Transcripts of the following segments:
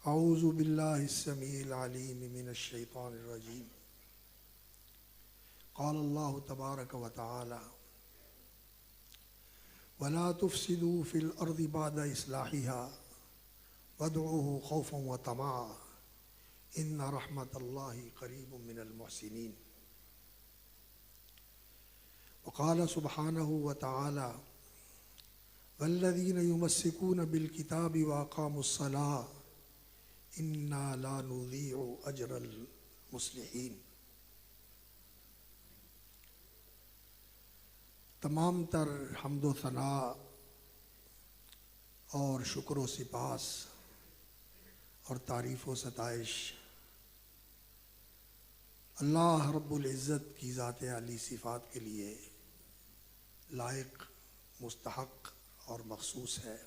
اعوذ باللہ السمیع العلیم من الشیطان الرجیم قال اللہ تبارک و تعالی ولا تفسدوا في الارض بعد اصلاحها وادعوه خوفا وطمعا ان رحمت اللہ قریب من المحسنین وقال سبحانہ وتعالی والذین یمسکون بالکتاب واقاموا الصلاۃ انا لا نضیع اجر المصلحین۔ تمام تر حمد و ثناء اور شکر و سپاس اور تعریف و ستائش اللہ رب العزت کی ذات عالی صفات کے لیے لائق، مستحق اور مخصوص ہے۔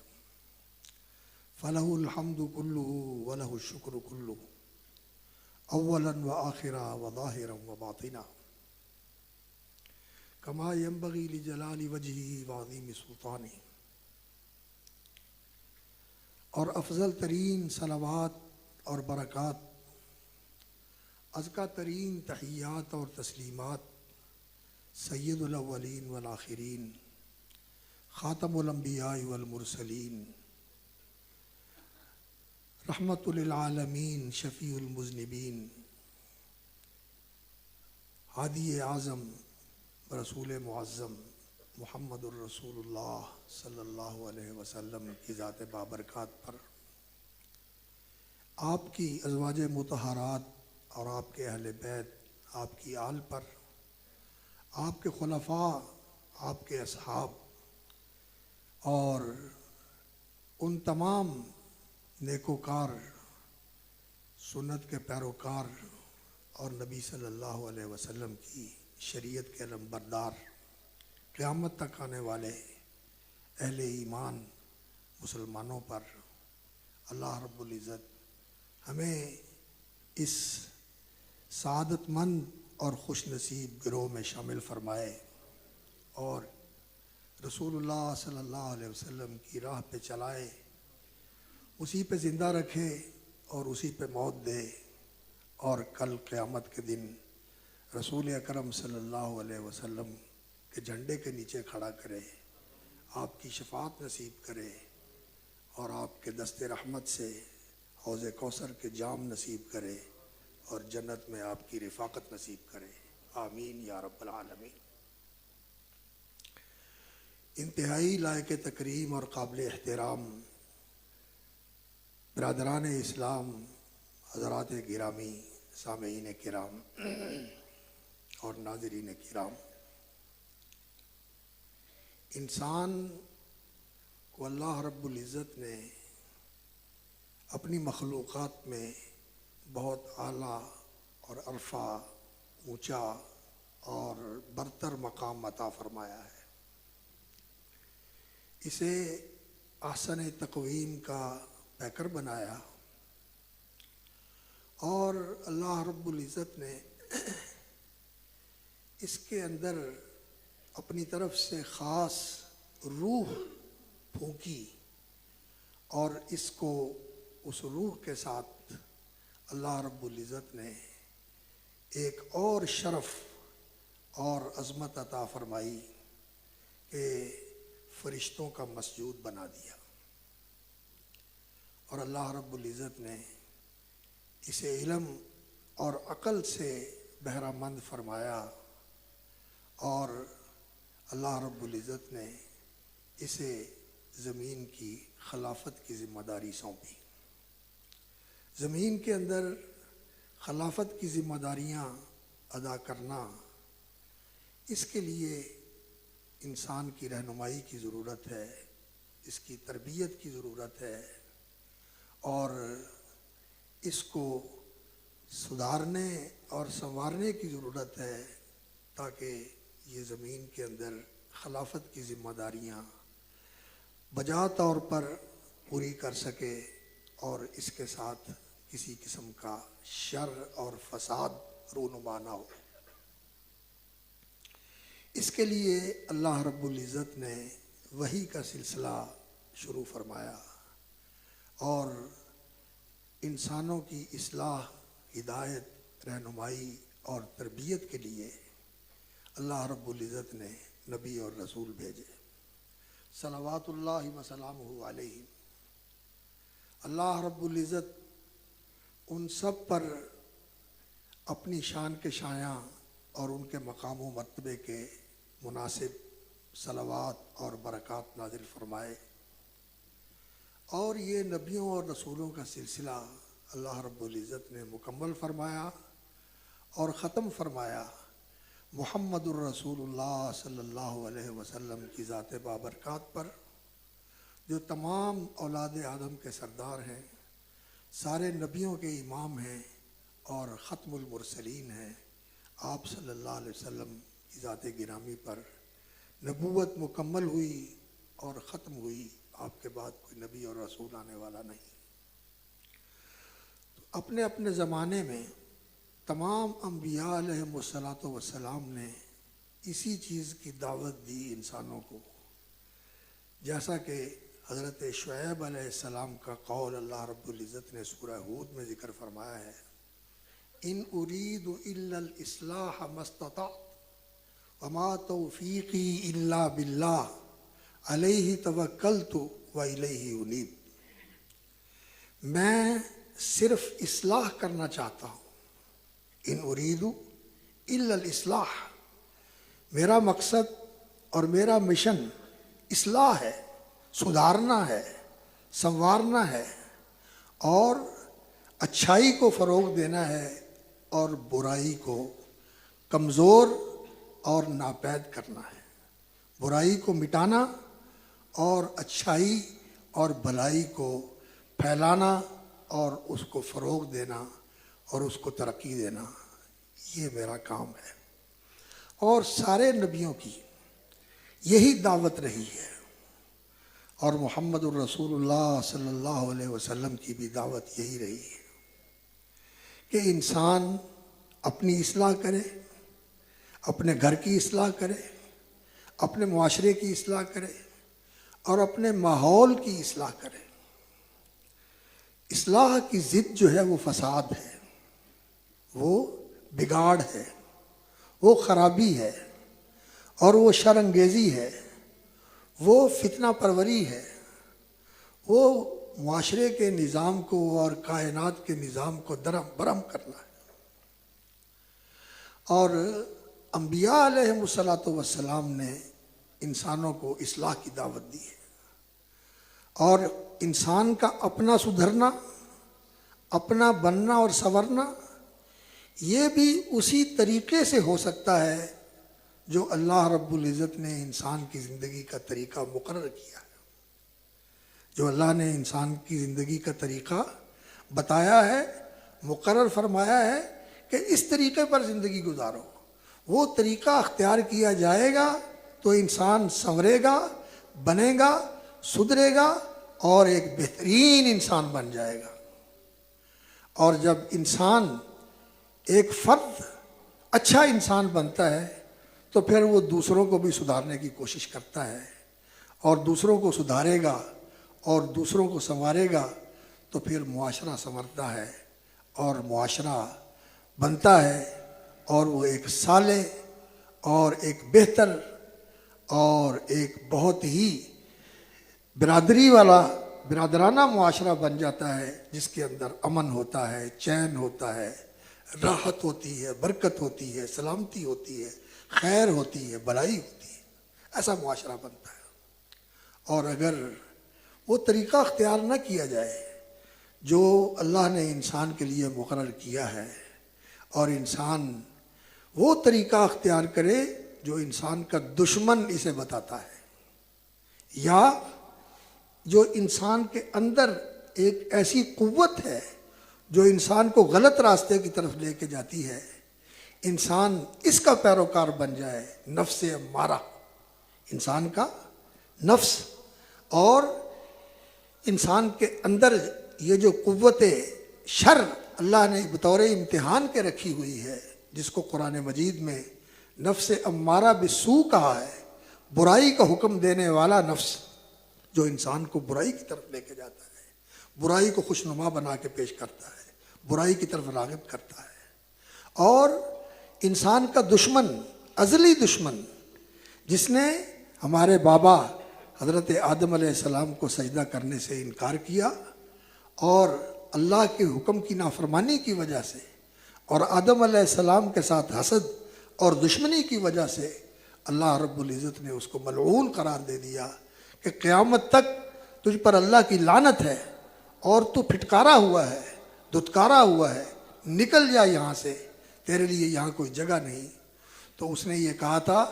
فلہ الحمد کلہ ولہ الشکر کلہ اولا وآخرا وظاہرا وباطنا کما ینبغی لجلال وجہہ وعظیم سلطانہ۔ اور افضل ترین صلوات اور برکات، ازکیٰ ترین تحیات اور تسلیمات سید الاولین والآخرین، خاتم الانبیاء والمرسلین، رحمت للعالمین، شفیع المذنبین، ہادی اعظم رسول معظم محمد الرسول اللہ صلی اللہ علیہ وسلم کی ذات بابرکات پر، آپ کی ازواج مطہرات اور آپ کے اہل بیت، آپ کی آل پر، آپ کے خلفاء، آپ کے اصحاب اور ان تمام نیکوکار، سنت کے پیروکار اور نبی صلی اللہ علیہ وسلم کی شریعت کے علمبردار، قیامت تک آنے والے اہل ایمان مسلمانوں پر اللہ رب العزت ہمیں اس سعادت مند اور خوش نصیب گروہ میں شامل فرمائے اور رسول اللہ صلی اللہ علیہ وسلم کی راہ پہ چلائے، اسی پہ زندہ رکھے اور اسی پہ موت دے، اور کل قیامت کے دن رسول اکرم صلی اللہ علیہ وسلم کے جھنڈے کے نیچے کھڑا کرے، آپ کی شفاعت نصیب کرے اور آپ کے دست رحمت سے حوض کوثر کے جام نصیب کرے اور جنت میں آپ کی رفاقت نصیب کرے، آمین یا رب العالمین۔ انتہائی لائق تکریم اور قابل احترام برادران اسلام، حضرات گرامی، سامعین کرام اور ناظرین کرام، انسان کو اللہ رب العزت نے اپنی مخلوقات میں بہت اعلیٰ اور عرفہ، اونچا اور برتر مقام عطا فرمایا ہے۔ اسے احسن تقویم کا پیکر بنایا اور اللہ رب العزت نے اس کے اندر اپنی طرف سے خاص روح پھونکی اور اس کو اس روح کے ساتھ اللہ رب العزت نے ایک اور شرف اور عظمت عطا فرمائی کہ فرشتوں کا مسجود بنا دیا، اور اللہ رب العزت نے اسے علم اور عقل سے بہرہ مند فرمایا اور اللہ رب العزت نے اسے زمین کی خلافت کی ذمہ داری سونپی۔ زمین کے اندر خلافت کی ذمہ داریاں ادا کرنا، اس کے لیے انسان کی رہنمائی کی ضرورت ہے، اس کی تربیت کی ضرورت ہے اور اس کو سدھارنے اور سنوارنے کی ضرورت ہے تاکہ یہ زمین کے اندر خلافت کی ذمہ داریاں بجا طور پر پوری کر سکے اور اس کے ساتھ کسی قسم کا شر اور فساد رونما نہ ہو۔ اس کے لیے اللہ رب العزت نے وحی کا سلسلہ شروع فرمایا اور انسانوں کی اصلاح، ہدایت، رہنمائی اور تربیت کے لیے اللہ رب العزت نے نبی اور رسول بھیجے، صلوات اللہ وسلامہ علیہ۔ اللہ رب العزت ان سب پر اپنی شان کے شایاں اور ان کے مقام و مرتبے کے مناسب صلوات اور برکات نازل فرمائے، اور یہ نبیوں اور رسولوں کا سلسلہ اللہ رب العزت نے مکمل فرمایا اور ختم فرمایا محمد الرسول اللہ صلی اللہ علیہ وسلم کی ذات بابرکات پر، جو تمام اولاد آدم کے سردار ہیں، سارے نبیوں کے امام ہیں اور ختم المرسلین ہیں۔ آپ صلی اللہ علیہ وسلم کی ذات گرامی پر نبوت مکمل ہوئی اور ختم ہوئی، آپ کے بعد کوئی نبی اور رسول آنے والا نہیں۔ تو اپنے اپنے زمانے میں تمام انبیاء علیہم الصلاۃ والسلام نے اسی چیز کی دعوت دی انسانوں کو، جیسا کہ حضرت شعیب علیہ السلام کا قول اللہ رب العزت نے سورہ ہود میں ذکر فرمایا ہے، ان اريد الا الاصلاح ما استطعت وما توفیقی الا باللہ علیہ توکلت والیہ انیب۔ میں صرف اصلاح کرنا چاہتا ہوں، ان اريد الا الاصلاح، میرا مقصد اور میرا مشن اصلاح ہے، سدھارنا ہے، سنوارنا ہے، اور اچھائی کو فروغ دینا ہے اور برائی کو کمزور اور ناپید کرنا ہے، برائی کو مٹانا اور اچھائی اور بھلائی کو پھیلانا اور اس کو فروغ دینا اور اس کو ترقی دینا، یہ میرا کام ہے۔ اور سارے نبیوں کی یہی دعوت رہی ہے، اور محمد الرسول اللہ صلی اللہ علیہ وسلم کی بھی دعوت یہی رہی ہے کہ انسان اپنی اصلاح کرے، اپنے گھر کی اصلاح کرے، اپنے معاشرے کی اصلاح کرے اور اپنے ماحول کی اصلاح کرے۔ اصلاح کی ضد جو ہے وہ فساد ہے، وہ بگاڑ ہے، وہ خرابی ہے، اور وہ شر انگیزی ہے، وہ فتنہ پروری ہے، وہ معاشرے کے نظام کو اور کائنات کے نظام کو درہم برہم کرنا ہے۔ اور انبیاء علیہم الصلاۃ والسلام نے انسانوں کو اصلاح کی دعوت دی ہے، اور انسان کا اپنا سدھرنا، اپنا بننا اور سنورنا، یہ بھی اسی طریقے سے ہو سکتا ہے جو اللہ رب العزت نے انسان کی زندگی کا طریقہ مقرر کیا ہے، جو اللہ نے انسان کی زندگی کا طریقہ بتایا ہے، مقرر فرمایا ہے کہ اس طریقے پر زندگی گزارو، وہ طریقہ اختیار کیا جائے گا تو انسان سنورے گا، بنے گا، سدھرے گا اور ایک بہترین انسان بن جائے گا۔ اور جب انسان ایک فرد اچھا انسان بنتا ہے تو پھر وہ دوسروں کو بھی سدھارنے کی کوشش کرتا ہے، اور دوسروں کو سدھارے گا اور دوسروں کو سنوارے گا تو پھر معاشرہ سنورتا ہے اور معاشرہ بنتا ہے، اور وہ ایک صالح اور ایک بہتر اور ایک بہت ہی برادری والا، برادرانہ معاشرہ بن جاتا ہے، جس کے اندر امن ہوتا ہے، چین ہوتا ہے، راحت ہوتی ہے، برکت ہوتی ہے، سلامتی ہوتی ہے، خیر ہوتی ہے، بھلائی ہوتی ہے، ایسا معاشرہ بنتا ہے۔ اور اگر وہ طریقہ اختیار نہ کیا جائے جو اللہ نے انسان کے لیے مقرر کیا ہے، اور انسان وہ طریقہ اختیار کرے جو انسان کا دشمن اسے بتاتا ہے، یا جو انسان کے اندر ایک ایسی قوت ہے جو انسان کو غلط راستے کی طرف لے کے جاتی ہے، انسان اس کا پیروکار بن جائے، نفس امارہ، انسان کا نفس، اور انسان کے اندر یہ جو قوت شر اللہ نے بطور امتحان کے رکھی ہوئی ہے، جس کو قرآن مجید میں نفس امارہ بالسوء کہا ہے، برائی کا حکم دینے والا نفس جو انسان کو برائی کی طرف لے کے جاتا ہے، برائی کو خوشنما بنا کے پیش کرتا ہے، برائی کی طرف راغب کرتا ہے۔ اور انسان کا دشمن، ازلی دشمن، جس نے ہمارے بابا حضرت آدم علیہ السلام کو سجدہ کرنے سے انکار کیا اور اللہ کے حکم کی نافرمانی کی وجہ سے اور آدم علیہ السلام کے ساتھ حسد اور دشمنی کی وجہ سے اللہ رب العزت نے اس کو ملعون قرار دے دیا کہ قیامت تک تجھ پر اللہ کی لعنت ہے اور تو پھٹکارا ہوا ہے، دھتکارا ہوا ہے، نکل جا یہاں سے، تیرے لیے یہاں کوئی جگہ نہیں۔ تو اس نے یہ کہا تھا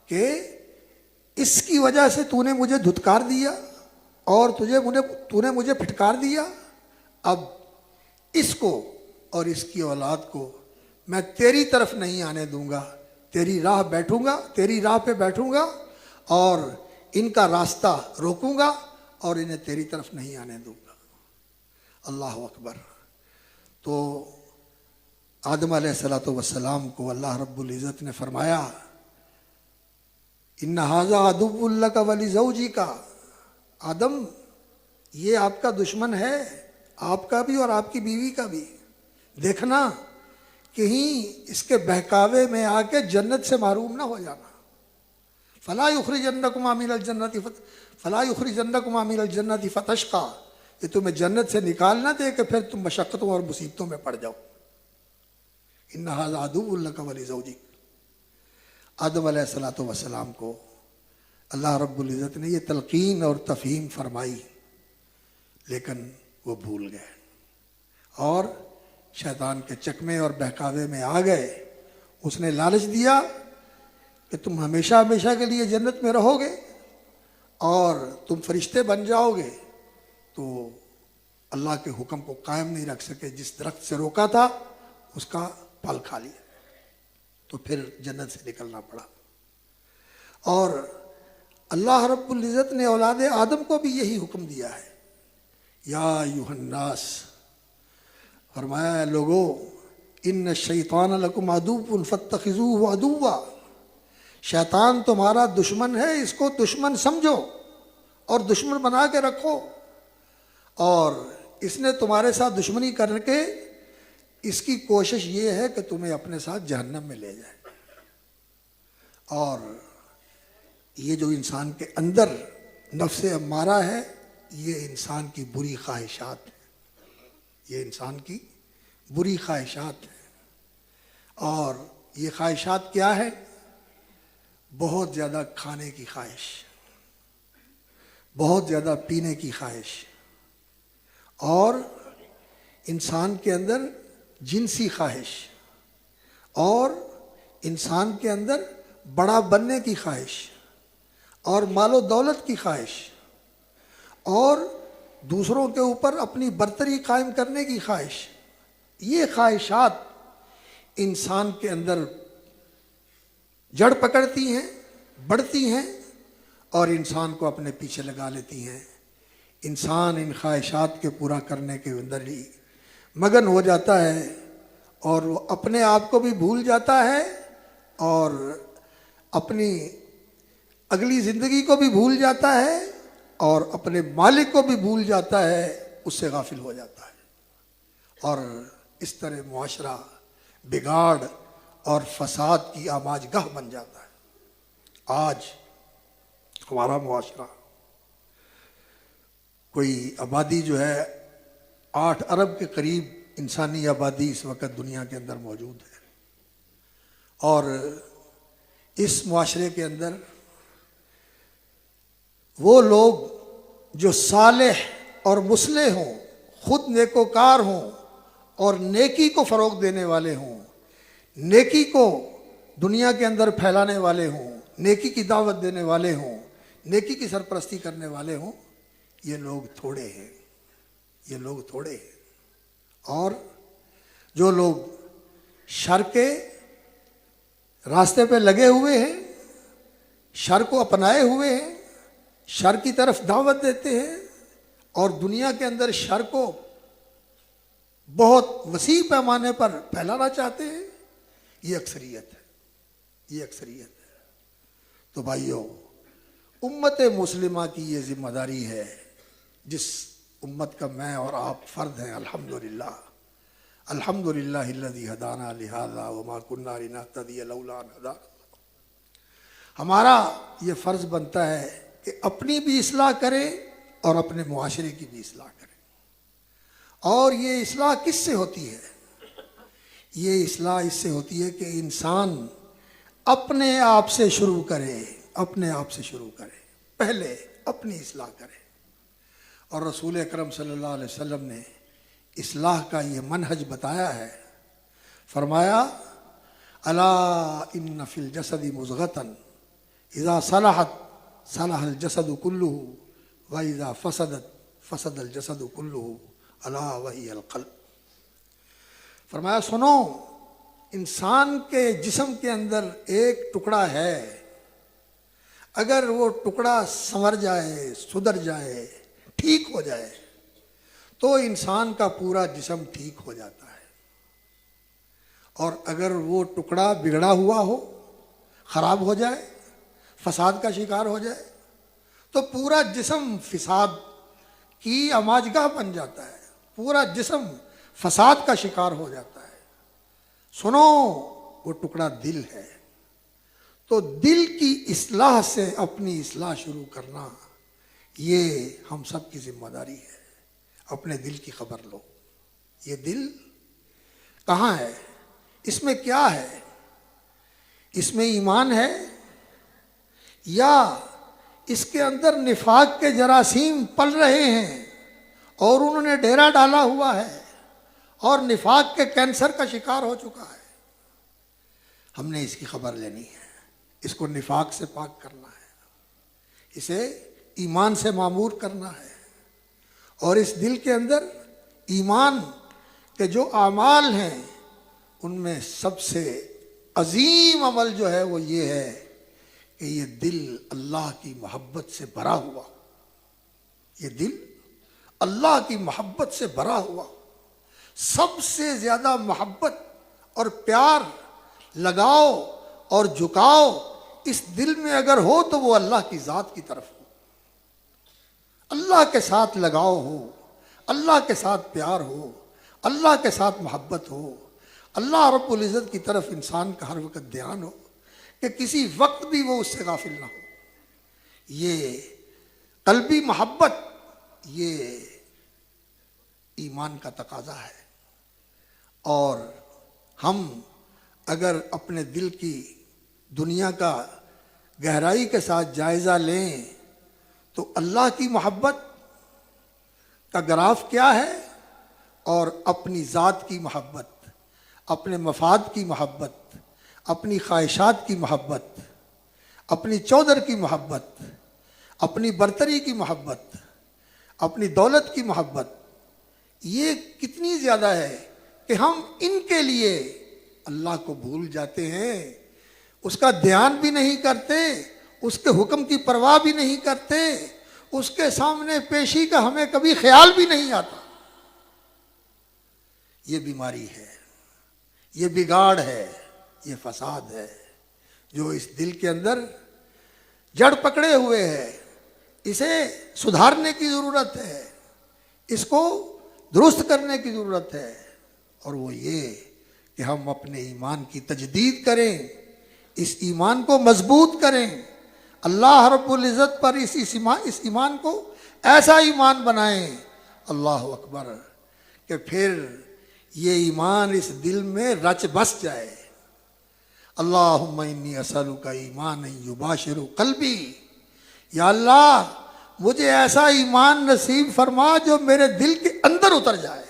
کہ اس کی وجہ سے تو نے مجھے دھتکار دیا اور تو نے مجھے پھٹکار دیا، اب اس کو اور اس کی اولاد کو میں تیری طرف نہیں آنے دوں گا، تیری راہ پہ بیٹھوں گا اور ان کا راستہ روکوں گا اور انہیں تیری طرف نہیں آنے دوں گا۔ اللہ اکبر۔ تو آدم علیہ السلام کو اللہ رب العزت نے فرمایا ان ھذا عدو لک ولزوجک، آدم یہ آپ کا دشمن ہے، آپ کا بھی اور آپ کی بیوی کا بھی، دیکھنا کہیں اس کے بہکاوے میں آ کے جنت سے محروم نہ ہو جانا۔ فلا یخرجنکما من الجنۃ فتشقی، یہ تمہیں جنت سے نکال نہ دے کہ پھر تم مشقتوں اور مصیبتوں میں پڑ جاؤ۔ ان ھذا عدو لک ولزوجک۔ آدم علیہ السلام کو اللہ رب العزت نے یہ تلقین اور تفہیم فرمائی، لیکن وہ بھول گئے اور شیطان کے چکمے اور بہکاوے میں آ گئے۔ اس نے لالچ دیا کہ تم ہمیشہ ہمیشہ کے لیے جنت میں رہو گے اور تم فرشتے بن جاؤ گے، تو اللہ کے حکم کو قائم نہیں رکھ سکے، جس درخت سے روکا تھا اس کا پھل کھا لیا، تو پھر جنت سے نکلنا پڑا۔ اور اللہ رب العزت نے اولاد آدم کو بھی یہی حکم دیا ہے، یا ایھا الناس، فرمایا ہے لوگو ان الشیطان لکم عدو فاتخذوہ عدوا، شیطان تمہارا دشمن ہے، اس کو دشمن سمجھو اور دشمن بنا کے رکھو، اور اس نے تمہارے ساتھ دشمنی کر کے اس کی کوشش یہ ہے کہ تمہیں اپنے ساتھ جہنم میں لے جائے۔ اور یہ جو انسان کے اندر نفس امارہ ہے، یہ انسان کی بری خواہشات ہے، یہ انسان کی بری خواہشات ہے۔ اور یہ خواہشات کیا ہے؟ بہت زیادہ کھانے کی خواہش، بہت زیادہ پینے کی خواہش، اور انسان کے اندر جنسی خواہش، اور انسان کے اندر بڑا بننے کی خواہش، اور مال و دولت کی خواہش، اور دوسروں کے اوپر اپنی برتری قائم کرنے کی خواہش۔ یہ خواہشات انسان کے اندر جڑ پکڑتی ہیں، بڑھتی ہیں اور انسان کو اپنے پیچھے لگا لیتی ہیں۔ انسان ان خواہشات کے پورا کرنے کے اندر ہی مگن ہو جاتا ہے اور وہ اپنے آپ کو بھی بھول جاتا ہے اور اپنی اگلی زندگی کو بھی بھول جاتا ہے اور اپنے مالک کو بھی بھول جاتا ہے، اس سے غافل ہو جاتا ہے، اور اس طرح معاشرہ بگاڑ اور فساد کی آماج گاہ بن جاتا ہے۔ آج ہمارا معاشرہ، کوئی آبادی جو ہے 8 ارب کے قریب انسانی آبادی اس وقت دنیا کے اندر موجود ہے، اور اس معاشرے کے اندر وہ لوگ جو صالح اور مصلح ہوں، خود نیکوکار ہوں اور نیکی کو فروغ دینے والے ہوں، نیکی کو دنیا کے اندر پھیلانے والے ہوں، نیکی کی دعوت دینے والے ہوں، نیکی کی سرپرستی کرنے والے ہوں، یہ لوگ تھوڑے ہیں، یہ لوگ تھوڑے ہیں۔ اور جو لوگ شر کے راستے پہ لگے ہوئے ہیں، شر کو اپنائے ہوئے ہیں، شر کی طرف دعوت دیتے ہیں اور دنیا کے اندر شر کو بہت وسیع پیمانے پر پھیلانا چاہتے ہیں، یہ اکثریت ہے، یہ اکثریت ہے۔ تو بھائیو، امت مسلمہ کی یہ ذمہ داری ہے، جس امت کا میں اور آپ فرد ہیں. الحمدللہ الحمدللہ الذی ہدانا لہذا وما کنا لنہتدی لولا ان ہدانا اللہ. ہمارا یہ فرض بنتا ہے کہ اپنی بھی اصلاح کرے اور اپنے معاشرے کی بھی اصلاح کرے. اور یہ اصلاح کس سے ہوتی ہے؟ یہ اصلاح اس سے ہوتی ہے کہ انسان اپنے آپ سے شروع کرے، اپنے آپ سے شروع کرے، پہلے اپنی اصلاح کرے. اور رسول اکرم صلی اللہ علیہ وسلم نے اصلاح کا یہ منہج بتایا ہے. فرمایا الا ان فی الجسد مضغۃ اذا صلحت صلح الجسد کلہ واذا فسدت فسد الجسد کلہ الا وہی القلب. فرمایا سنو، انسان کے جسم کے اندر ایک ٹکڑا ہے، اگر وہ ٹکڑا سنور جائے، سدھر جائے، ٹھیک ہو جائے تو انسان کا پورا جسم ٹھیک ہو جاتا ہے. اور اگر وہ ٹکڑا بگڑا ہوا ہو، خراب ہو جائے، فساد کا شکار ہو جائے تو پورا جسم فساد کی آماجگاہ بن جاتا ہے، پورا جسم فساد کا شکار ہو جاتا ہے. سنو، وہ ٹکڑا دل ہے. تو دل کی اصلاح سے اپنی اصلاح شروع کرنا یہ ہم سب کی ذمہ داری ہے. اپنے دل کی خبر لو. یہ دل کہاں ہے؟ اس میں کیا ہے؟ اس میں ایمان ہے یا اس کے اندر نفاق کے جراثیم پل رہے ہیں اور انہوں نے ڈیرا ڈالا ہوا ہے اور نفاق کے کینسر کا شکار ہو چکا ہے؟ ہم نے اس کی خبر لینی ہے. اس کو نفاق سے پاک کرنا ہے، اسے ایمان سے معمور کرنا ہے. اور اس دل کے اندر ایمان کے جو اعمال ہیں ان میں سب سے عظیم عمل جو ہے وہ یہ ہے کہ یہ دل اللہ کی محبت سے بھرا ہوا. یہ دل اللہ کی محبت سے بھرا ہوا. سب سے زیادہ محبت اور پیار، لگاؤ اور جھکاؤ اس دل میں اگر ہو تو وہ اللہ کی ذات کی طرف ہو. اللہ کے ساتھ لگاؤ ہو، اللہ کے ساتھ پیار ہو، اللہ کے ساتھ محبت ہو، اللہ رب العزت کی طرف انسان کا ہر وقت دھیان ہو کہ کسی وقت بھی وہ اس سے غافل نہ ہو. یہ قلبی محبت یہ ایمان کا تقاضا ہے. اور ہم اگر اپنے دل کی دنیا کا گہرائی کے ساتھ جائزہ لیں تو اللہ کی محبت کا گراف کیا ہے اور اپنی ذات کی محبت، اپنے مفاد کی محبت، اپنی خواہشات کی محبت، اپنی چودر کی محبت، اپنی برتری کی محبت، اپنی دولت کی محبت، یہ کتنی زیادہ ہے کہ ہم ان کے لیے اللہ کو بھول جاتے ہیں، اس کا دھیان بھی نہیں کرتے، اس کے حکم کی پرواہ بھی نہیں کرتے، اس کے سامنے پیشی کا ہمیں کبھی خیال بھی نہیں آتا. یہ بیماری ہے، یہ بگاڑ ہے، یہ فساد ہے جو اس دل کے اندر جڑ پکڑے ہوئے ہے. اسے سدھارنے کی ضرورت ہے، اس کو درست کرنے کی ضرورت ہے. اور وہ یہ کہ ہم اپنے ایمان کی تجدید کریں، اس ایمان کو مضبوط کریں، اللہ رب العزت پر اس ایمان کو ایسا ایمان بنائیں، اللہ اکبر، کہ پھر یہ ایمان اس دل میں رچ بس جائے. اللہم انی اسألک ایمانا یباشر قلبی. یا اللہ مجھے ایسا ایمان نصیب فرما جو میرے دل کے اندر اتر جائے،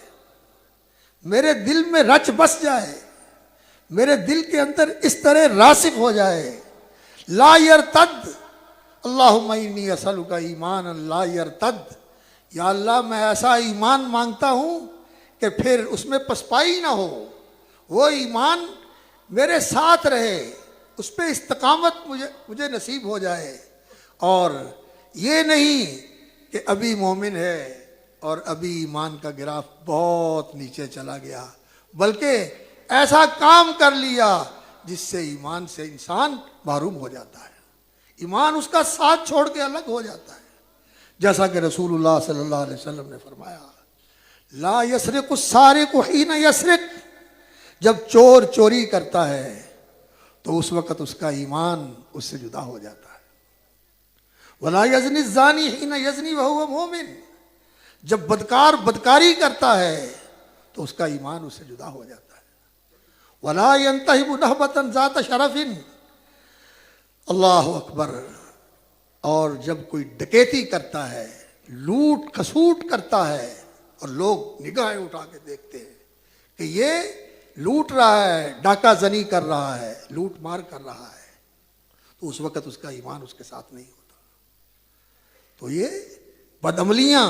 میرے دل میں رچ بس جائے، میرے دل کے اندر اس طرح راسخ ہو جائے. لا یرتد. اللہم انی اسألک ایمانا لا یرتد. یا اللہ میں ایسا ایمان مانگتا ہوں کہ پھر اس میں پسپائی نہ ہو، وہ ایمان میرے ساتھ رہے، اس پہ استقامت مجھے نصیب ہو جائے. اور یہ نہیں کہ ابھی مومن ہے اور ابھی ایمان کا گراف بہت نیچے چلا گیا، بلکہ ایسا کام کر لیا جس سے ایمان سے انسان محروم ہو جاتا ہے، ایمان اس کا ساتھ چھوڑ کے الگ ہو جاتا ہے. جیسا کہ رسول اللہ صلی اللہ علیہ وسلم نے فرمایا، لا یسرق السارق حین یسرق، جب چور چوری کرتا ہے تو اس وقت اس کا ایمان اس سے جدا ہو جاتا ہے۔ ولا یزنی الزانی حین یزنی وہو مومن، جب بدکار بدکاری کرتا ہے تو اس کا ایمان اس سے جدا ہو جاتا ہے۔ ولا ینتہب نہبۃ ذات شرف، اللہ اکبر، اور جب کوئی ڈکیتی کرتا ہے، لوٹ کھسوٹ کرتا ہے اور لوگ نگاہیں اٹھا کے دیکھتے ہیں کہ یہ لوٹ رہا ہے، ڈاکہ زنی کر رہا ہے، لوٹ مار کر رہا ہے، تو اس وقت اس کا ایمان اس کے ساتھ نہیں ہوتا۔ تو یہ بدعملیاں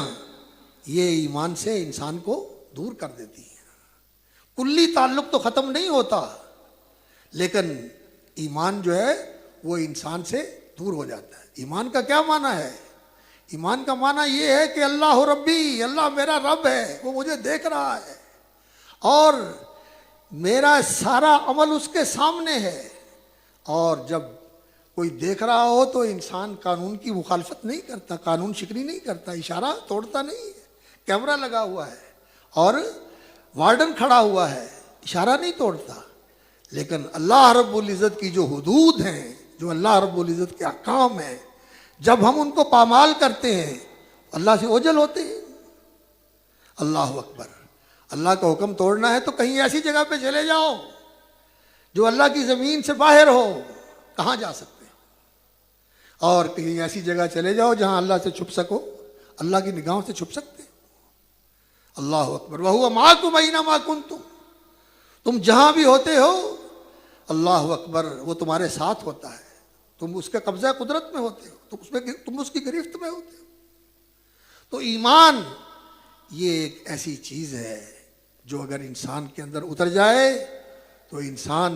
یہ ایمان سے انسان کو دور کر دیتی ہیں۔ کلی تعلق تو ختم نہیں ہوتا، لیکن ایمان جو ہے وہ انسان سے دور ہو جاتا ہے۔ ایمان کا کیا معنی ہے؟ ایمان کا معنی یہ ہے کہ اللہ ربی، اللہ میرا رب ہے، وہ مجھے دیکھ رہا ہے اور میرا سارا عمل اس کے سامنے ہے، اور جب کوئی دیکھ رہا ہو تو انسان قانون کی مخالفت نہیں کرتا، قانون شکنی نہیں کرتا، اشارہ توڑتا نہیں ہے۔ کیمرہ لگا ہوا ہے اور وارڈن کھڑا ہوا ہے، اشارہ نہیں توڑتا۔ لیکن اللہ رب العزت کی جو حدود ہیں، جو اللہ رب العزت کے احکام ہیں، جب ہم ان کو پامال کرتے ہیں اللہ سے اوجھل ہوتے ہیں۔ اللہ اکبر، اللہ کا حکم توڑنا ہے تو کہیں ایسی جگہ پہ چلے جاؤ جو اللہ کی زمین سے باہر ہو، کہاں جا سکتے ہیں؟ اور کہیں ایسی جگہ چلے جاؤ جہاں اللہ سے چھپ سکو، اللہ کی نگاہوں سے چھپ سکتے ہیں۔ اللہ اکبر، وَهُوَ مَعَكُمْ أَيْنَمَا كُنْتُمْ، تم جہاں بھی ہوتے ہو، اللہ اکبر، وہ تمہارے ساتھ ہوتا ہے، تم اس کے قبضہ قدرت میں ہوتے ہو، تم اس کی گرفت میں ہوتے ہو۔ تو ایمان یہ ایک ایسی چیز ہے جو اگر انسان کے اندر اتر جائے تو انسان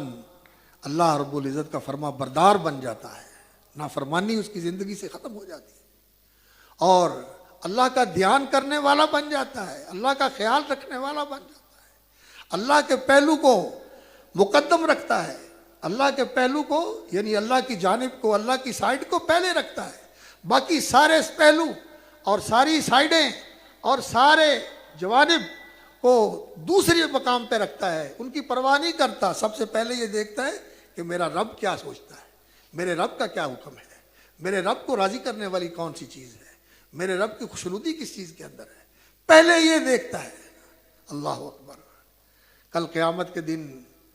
اللہ رب العزت کا فرما بردار بن جاتا ہے، نافرمانی اس کی زندگی سے ختم ہو جاتی ہے اور اللہ کا دھیان کرنے والا بن جاتا ہے، اللہ کا خیال رکھنے والا بن جاتا ہے، اللہ کے پہلو کو مقدم رکھتا ہے، اللہ کے پہلو کو یعنی اللہ کی جانب کو، اللہ کی سائیڈ کو پہلے رکھتا ہے، باقی سارے پہلو اور ساری سائیڈیں اور سارے جوانب کو دوسری مقام پہ رکھتا ہے، ان کی پرواہ نہیں کرتا۔ سب سے پہلے یہ دیکھتا ہے کہ میرا رب کیا سوچتا ہے، میرے رب کا کیا حکم ہے، میرے رب کو راضی کرنے والی کون سی چیز ہے، میرے رب کی خوشنودی کس چیز کے اندر ہے، پہلے یہ دیکھتا ہے۔ اللہ اکبر، کل قیامت کے دن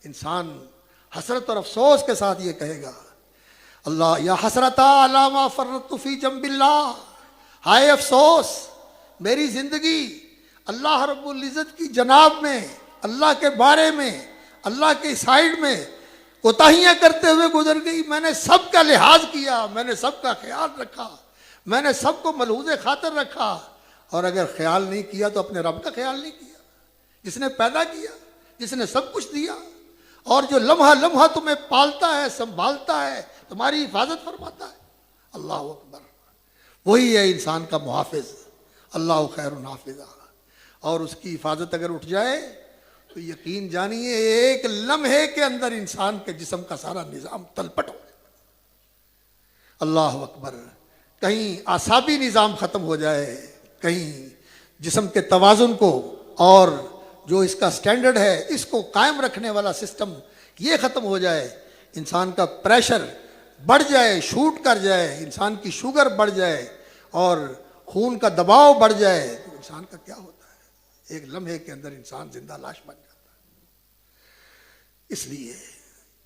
انسان حسرت اور افسوس کے ساتھ یہ کہے گا، اللہ یا حسرتا علی ما فرطت فی جنب اللہ، ہائے افسوس میری زندگی اللہ رب العزت کی جناب میں، اللہ کے بارے میں، اللہ کی سائیڈ میں کوتاہیاں کرتے ہوئے گزر گئی۔ میں نے سب کا لحاظ کیا، میں نے سب کا خیال رکھا، میں نے سب کو ملحوظ خاطر رکھا، اور اگر خیال نہیں کیا تو اپنے رب کا خیال نہیں کیا، جس نے پیدا کیا، جس نے سب کچھ دیا، اور جو لمحہ لمحہ تمہیں پالتا ہے، سنبھالتا ہے، تمہاری حفاظت فرماتا ہے۔ اللہ اکبر، وہی ہے انسان کا محافظ، اللہ خیر الحافظ، اور اس کی حفاظت اگر اٹھ جائے تو یقین جانیے ایک لمحے کے اندر انسان کے جسم کا سارا نظام تلپٹ ہو جائے۔ اللہ اکبر، کہیں اعصابی نظام ختم ہو جائے، کہیں جسم کے توازن کو اور جو اس کا سٹینڈرڈ ہے اس کو قائم رکھنے والا سسٹم یہ ختم ہو جائے، انسان کا پریشر بڑھ جائے، شوٹ کر جائے، انسان کی شوگر بڑھ جائے اور خون کا دباؤ بڑھ جائے، تو انسان کا کیا ہوتا ہے؟ ایک لمحے کے اندر انسان زندہ لاش بن جاتا ہے۔ اس لیے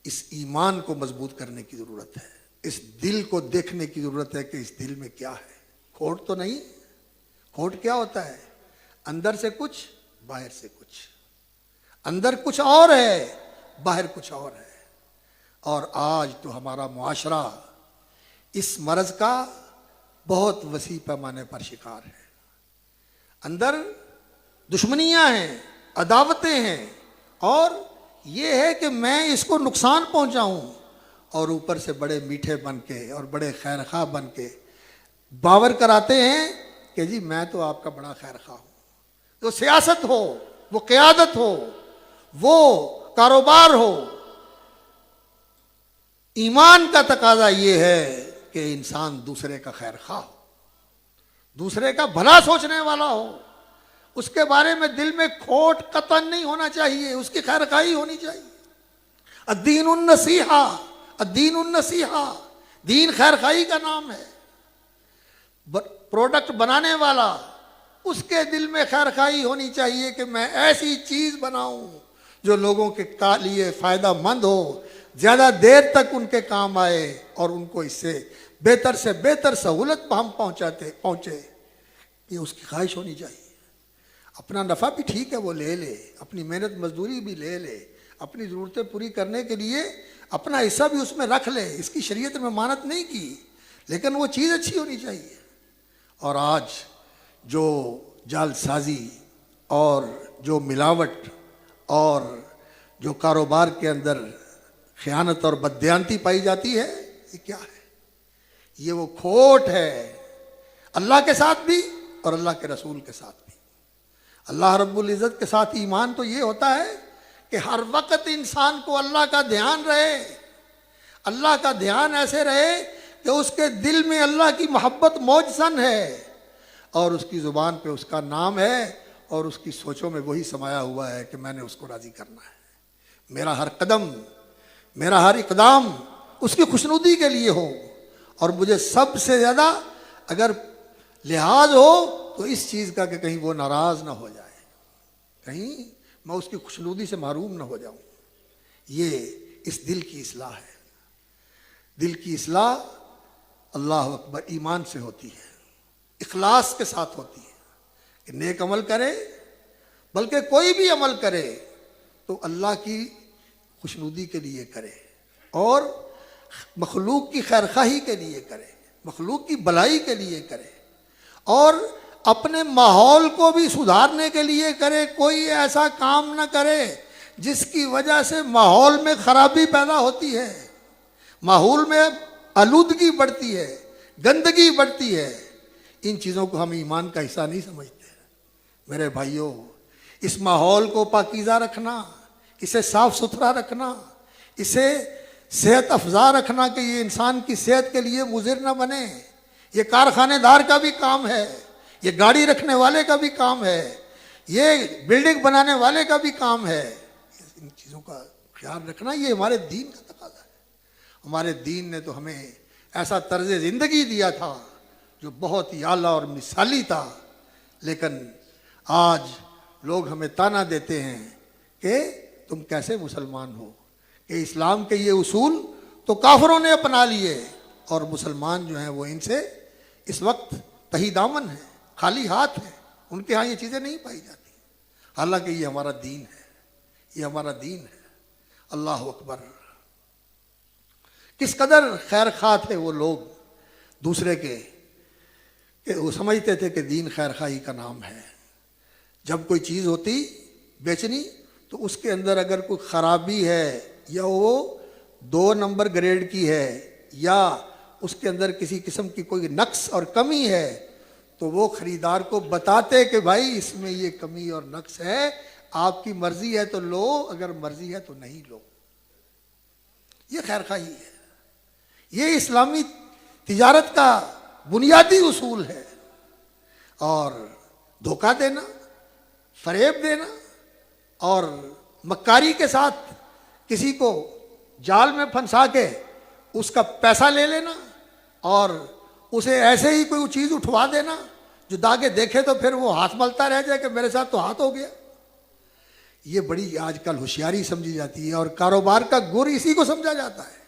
اس ایمان کو مضبوط کرنے کی ضرورت ہے، اس دل کو دیکھنے کی ضرورت ہے کہ اس دل میں کیا ہے۔ کھوٹ تو نہیں، کھوٹ کیا ہوتا ہے؟ اندر سے کچھ، باہر سے کچھ، اندر کچھ اور ہے، باہر کچھ اور ہے۔ اور آج تو ہمارا معاشرہ اس مرض کا بہت وسیع پیمانے پر شکار ہے۔ اندر دشمنیاں ہیں، عداوتیں ہیں، اور یہ ہے کہ میں اس کو نقصان پہنچاؤں، اور اوپر سے بڑے میٹھے بن کے اور بڑے خیر خواہ بن کے باور کراتے ہیں کہ جی میں تو آپ کا بڑا خیر خواہ ہوں۔ تو سیاست ہو، وہ قیادت ہو، وہ کاروبار ہو، ایمان کا تقاضا یہ ہے کہ انسان دوسرے کا خیر خواہ ہو، دوسرے کا بھلا سوچنے والا ہو، اس کے بارے میں دل میں کھوٹ قطعاً نہیں ہونا چاہیے، اس کی خیر خواہی ہونی چاہیے۔ الدین النصیحہ، الدین النصیحہ، دین خیر خواہی کا نام ہے۔ پروڈکٹ بنانے والا، اس کے دل میں خیر خواہی ہونی چاہیے کہ میں ایسی چیز بناؤں جو لوگوں کے لیے فائدہ مند ہو، زیادہ دیر تک ان کے کام آئے اور ان کو اس سے بہتر سہولت ہم پہنچے، یہ اس کی خواہش ہونی چاہیے۔ اپنا نفع بھی ٹھیک ہے وہ لے لے، اپنی محنت مزدوری بھی لے لے، اپنی ضرورتیں پوری کرنے کے لیے اپنا حصہ بھی اس میں رکھ لے، اس کی شریعت میں مانت نہیں کی، لیکن وہ چیز اچھی ہونی چاہیے۔ اور آج جو جال سازی اور جو ملاوٹ اور جو کاروبار کے اندر خیانت اور بددیانتی پائی جاتی ہے، یہ کیا ہے؟ یہ وہ کھوٹ ہے اللہ کے ساتھ بھی اور اللہ کے رسول کے ساتھ بھی۔ اللہ رب العزت کے ساتھ ایمان تو یہ ہوتا ہے کہ ہر وقت انسان کو اللہ کا دھیان رہے، اللہ کا دھیان ایسے رہے کہ اس کے دل میں اللہ کی محبت موجزن ہے اور اس کی زبان پہ اس کا نام ہے اور اس کی سوچوں میں وہی سمایا ہوا ہے کہ میں نے اس کو راضی کرنا ہے۔ میرا ہر قدم، میرا ہر اقدام اس کی خوشنودی کے لیے ہو، اور مجھے سب سے زیادہ اگر لحاظ ہو تو اس چیز کا کہ کہیں وہ ناراض نہ ہو جائے، کہیں میں اس کی خوشنودی سے محروم نہ ہو جاؤں۔ یہ اس دل کی اصلاح ہے۔ دل کی اصلاح اللہ اکبر ایمان سے ہوتی ہے، اخلاص کے ساتھ ہوتی ہے کہ نیک عمل کرے، بلکہ کوئی بھی عمل کرے تو اللہ کی خوشنودی کے لیے کرے اور مخلوق کی خیرخواہی کے لیے کرے، مخلوق کی بھلائی کے لیے کرے، اور اپنے ماحول کو بھی سدھارنے کے لیے کرے۔ کوئی ایسا کام نہ کرے جس کی وجہ سے ماحول میں خرابی پیدا ہوتی ہے، ماحول میں آلودگی بڑھتی ہے، گندگی بڑھتی ہے۔ ان چیزوں کو ہم ایمان کا حصہ نہیں سمجھتے۔ میرے بھائیوں، اس ماحول کو پاکیزہ رکھنا، اسے صاف ستھرا رکھنا، اسے صحت افزا رکھنا کہ یہ انسان کی صحت کے لیے مضر نہ بنے، یہ کارخانے دار کا بھی کام ہے، یہ گاڑی رکھنے والے کا بھی کام ہے، یہ بلڈنگ بنانے والے کا بھی کام ہے۔ ان چیزوں کا خیال رکھنا یہ ہمارے دین کا تقاضا ہے۔ ہمارے دین نے تو ہمیں ایسا طرز زندگی دیا تھا جو بہت ہی اعلیٰ اور مثالی تھا، لیکن آج لوگ ہمیں تانا دیتے ہیں کہ تم کیسے مسلمان ہو، کہ اسلام کے یہ اصول تو کافروں نے اپنا لیے اور مسلمان جو ہیں وہ ان سے اس وقت تہی دامن ہیں، خالی ہاتھ ہیں، ان کے ہاں یہ چیزیں نہیں پائی جاتی، حالانکہ یہ ہمارا دین ہے، یہ ہمارا دین ہے۔ اللہ اکبر! کس قدر خیر خواہ تھے وہ لوگ دوسرے کے، کہ وہ سمجھتے تھے کہ دین خیر خواہی کا نام ہے۔ جب کوئی چیز ہوتی بیچنی تو اس کے اندر اگر کوئی خرابی ہے یا وہ 2 نمبر گریڈ کی ہے یا اس کے اندر کسی قسم کی کوئی نقص اور کمی ہے تو وہ خریدار کو بتاتے کہ بھائی اس میں یہ کمی اور نقص ہے، آپ کی مرضی ہے تو لو، اگر مرضی ہے تو نہیں لو۔ یہ خیر خواہی ہے، یہ اسلامی تجارت کا بنیادی اصول ہے۔ اور دھوکہ دینا، فریب دینا اور مکاری کے ساتھ کسی کو جال میں پھنسا کے اس کا پیسہ لے لینا اور اسے ایسے ہی کوئی چیز اٹھوا دینا جو داغے دیکھے تو پھر وہ ہاتھ ملتا رہ جائے کہ میرے ساتھ تو ہاتھ ہو گیا، یہ بڑی آج کل ہوشیاری سمجھی جاتی ہے اور کاروبار کا گر اسی کو سمجھا جاتا ہے۔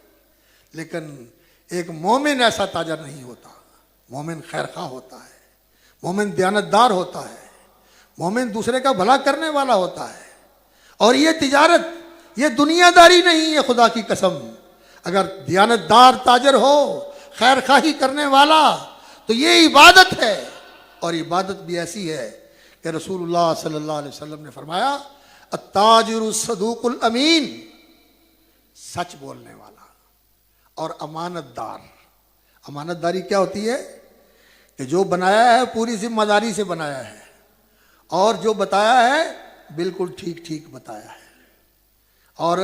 لیکن ایک مومن ایسا تاجر نہیں ہوتا، مومن خیرخواہ ہوتا ہے، مومن دیانتدار ہوتا ہے، مومن دوسرے کا بھلا کرنے والا ہوتا ہے۔ اور یہ تجارت، یہ دنیا داری نہیں ہے، خدا کی قسم۔ اگر دیانتدار تاجر ہو، خیر خواہی کرنے والا، تو یہ عبادت ہے، اور عبادت بھی ایسی ہے کہ رسول اللہ صلی اللہ علیہ وسلم نے فرمایا التاجر الصدوق الامین، سچ بولنے والا اور امانت دار۔ امانت داری کیا ہوتی ہے؟ کہ جو بنایا ہے پوری ذمہ داری سے بنایا ہے اور جو بتایا ہے بالکل ٹھیک ٹھیک بتایا ہے، اور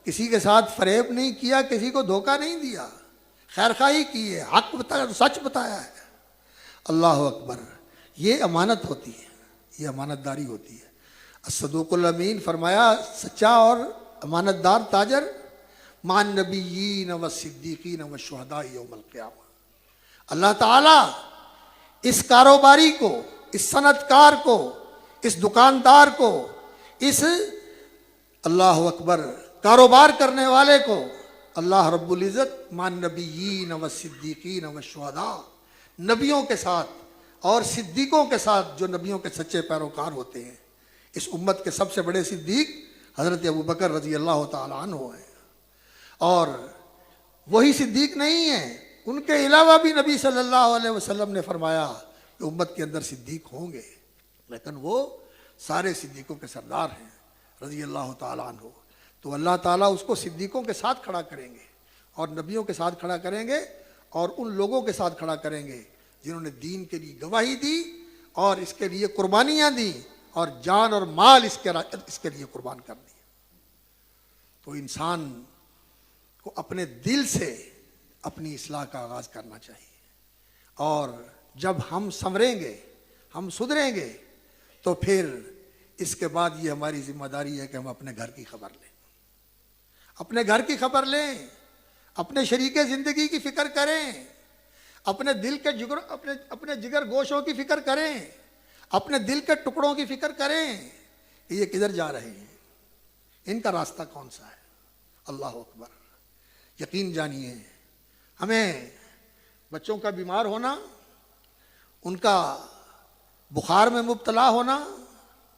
کسی کے ساتھ فریب نہیں کیا، کسی کو دھوکہ نہیں دیا، خیر خواہی کی ہے، حق بتایا، سچ بتایا ہے۔ اللہ اکبر. یہ امانت ہوتی ہے, یہ امانت داری ہوتی ہے. الصدوق الامین فرمایا سچا اور امانت دار تاجر مع النبیین والصدیقین والشہداء یوم القیامہ. اللہ تعالیٰ اس کاروباری کو, اس صنعت کار کو, اس دکاندار کو, اس اللہ اکبر کاروبار کرنے والے کو اللہ رب العزت مع النبیین والصدیقین والشہداء, نبیوں کے ساتھ اور صدیقوں کے ساتھ جو نبیوں کے سچے پیروکار ہوتے ہیں. اس امت کے سب سے بڑے صدیق حضرت ابوبکر رضی اللہ تعالیٰ عنہ ہیں, اور وہی صدیق نہیں ہیں, ان کے علاوہ بھی نبی صلی اللہ علیہ وسلم نے فرمایا کہ امت کے اندر صدیق ہوں گے, لیکن وہ سارے صدیقوں کے سردار ہیں رضی اللہ تعالیٰ عنہ. تو اللہ تعالیٰ اس کو صدیقوں کے ساتھ کھڑا کریں گے اور نبیوں کے ساتھ کھڑا کریں گے اور ان لوگوں کے ساتھ کھڑا کریں گے جنہوں نے دین کے لیے گواہی دی اور اس کے لیے قربانیاں دی اور جان اور مال اس کے لیے قربان کر دی. تو انسان کو اپنے دل سے اپنی اصلاح کا آغاز کرنا چاہیے, اور جب ہم سنوریں گے, ہم سدھریں گے, تو پھر اس کے بعد یہ ہماری ذمہ داری ہے کہ ہم اپنے گھر کی خبر لیں, اپنے گھر کی خبر لیں, اپنے شریک زندگی کی فکر کریں, اپنے دل کے جگر اپنے جگر گوشوں کی فکر کریں, اپنے دل کے ٹکڑوں کی فکر کریں کہ یہ کدھر جا رہے ہیں, ان کا راستہ کون سا ہے. اللہ اکبر. یقین جانیے ہمیں بچوں کا بیمار ہونا, ان کا بخار میں مبتلا ہونا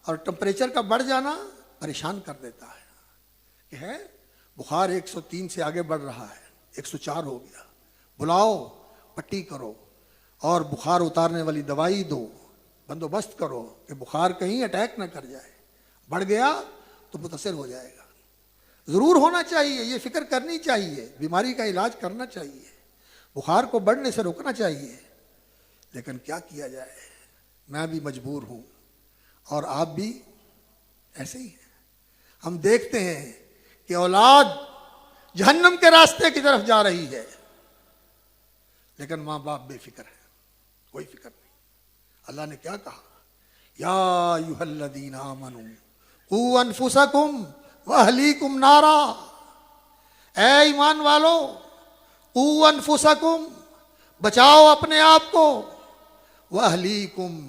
اور ٹمپریچر کا بڑھ جانا پریشان کر دیتا ہے کہ ہے بخار 103 سے آگے بڑھ رہا ہے, 104 ہو گیا, بلاؤ, پٹی کرو اور بخار اتارنے والی دوائی دو, بندوبست کرو کہ بخار کہیں اٹیک نہ کر جائے, بڑھ گیا تو متاثر ہو جائے گا. ضرور ہونا چاہیے, یہ فکر کرنی چاہیے, بیماری کا علاج کرنا چاہیے, بخار کو بڑھنے سے روکنا چاہیے. لیکن کیا کیا جائے, میں بھی مجبور ہوں اور آپ بھی ایسے ہی ہیں. ہم دیکھتے ہیں کہ اولاد جہنم کے راستے کی طرف جا رہی ہے, لیکن ماں باپ بے فکر ہے, کوئی فکر نہیں. اللہ نے کیا کہا, یا ایھا الذین آمنوا قوا انفسکم واہلیکم نارا, اے ایمان والو, قوا انفسکم, بچاؤ اپنے آپ کو, واہلیکم,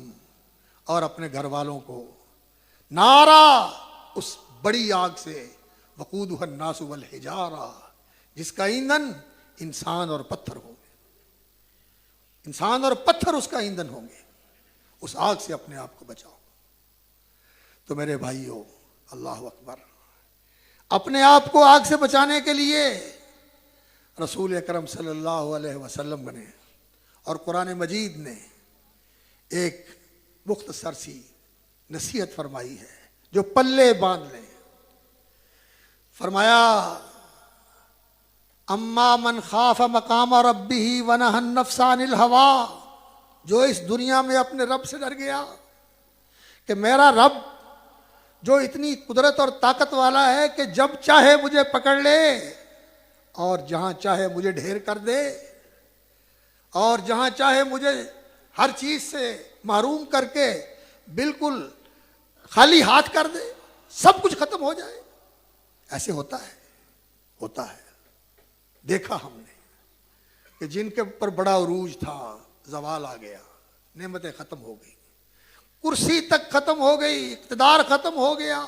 اور اپنے گھر والوں کو, نارا, اس بڑی آگ سے, وقودھا الناس والحجارہ, جس کا ایندھن انسان اور پتھر ہوں گے, انسان اور پتھر اس کا ایندھن ہوں گے. اس آگ سے اپنے آپ کو بچاؤ. تو میرے بھائیو, اللہ اکبر, اپنے آپ کو آگ سے بچانے کے لیے رسول اکرم صلی اللہ علیہ وسلم نے اور قرآن مجید نے ایک مختصر سی نصیحت فرمائی ہے جو پلے باندھ لیں. فرمایا اما من خاف مقام ربہ ونہى النفس عن الہویٰ, جو اس دنیا میں اپنے رب سے ڈر گیا کہ میرا رب جو اتنی قدرت اور طاقت والا ہے کہ جب چاہے مجھے پکڑ لے اور جہاں چاہے مجھے ڈھیر کر دے, اور جہاں چاہے مجھے ہر چیز سے محروم کر کے بالکل خالی ہاتھ کر دے, سب کچھ ختم ہو جائے. ایسے ہوتا ہے, ہوتا ہے. دیکھا ہم نے کہ جن کے اوپر بڑا عروج تھا, زوال آ گیا, نعمتیں ختم ہو گئی, کرسی تک ختم ہو گئی, اقتدار ختم ہو گیا,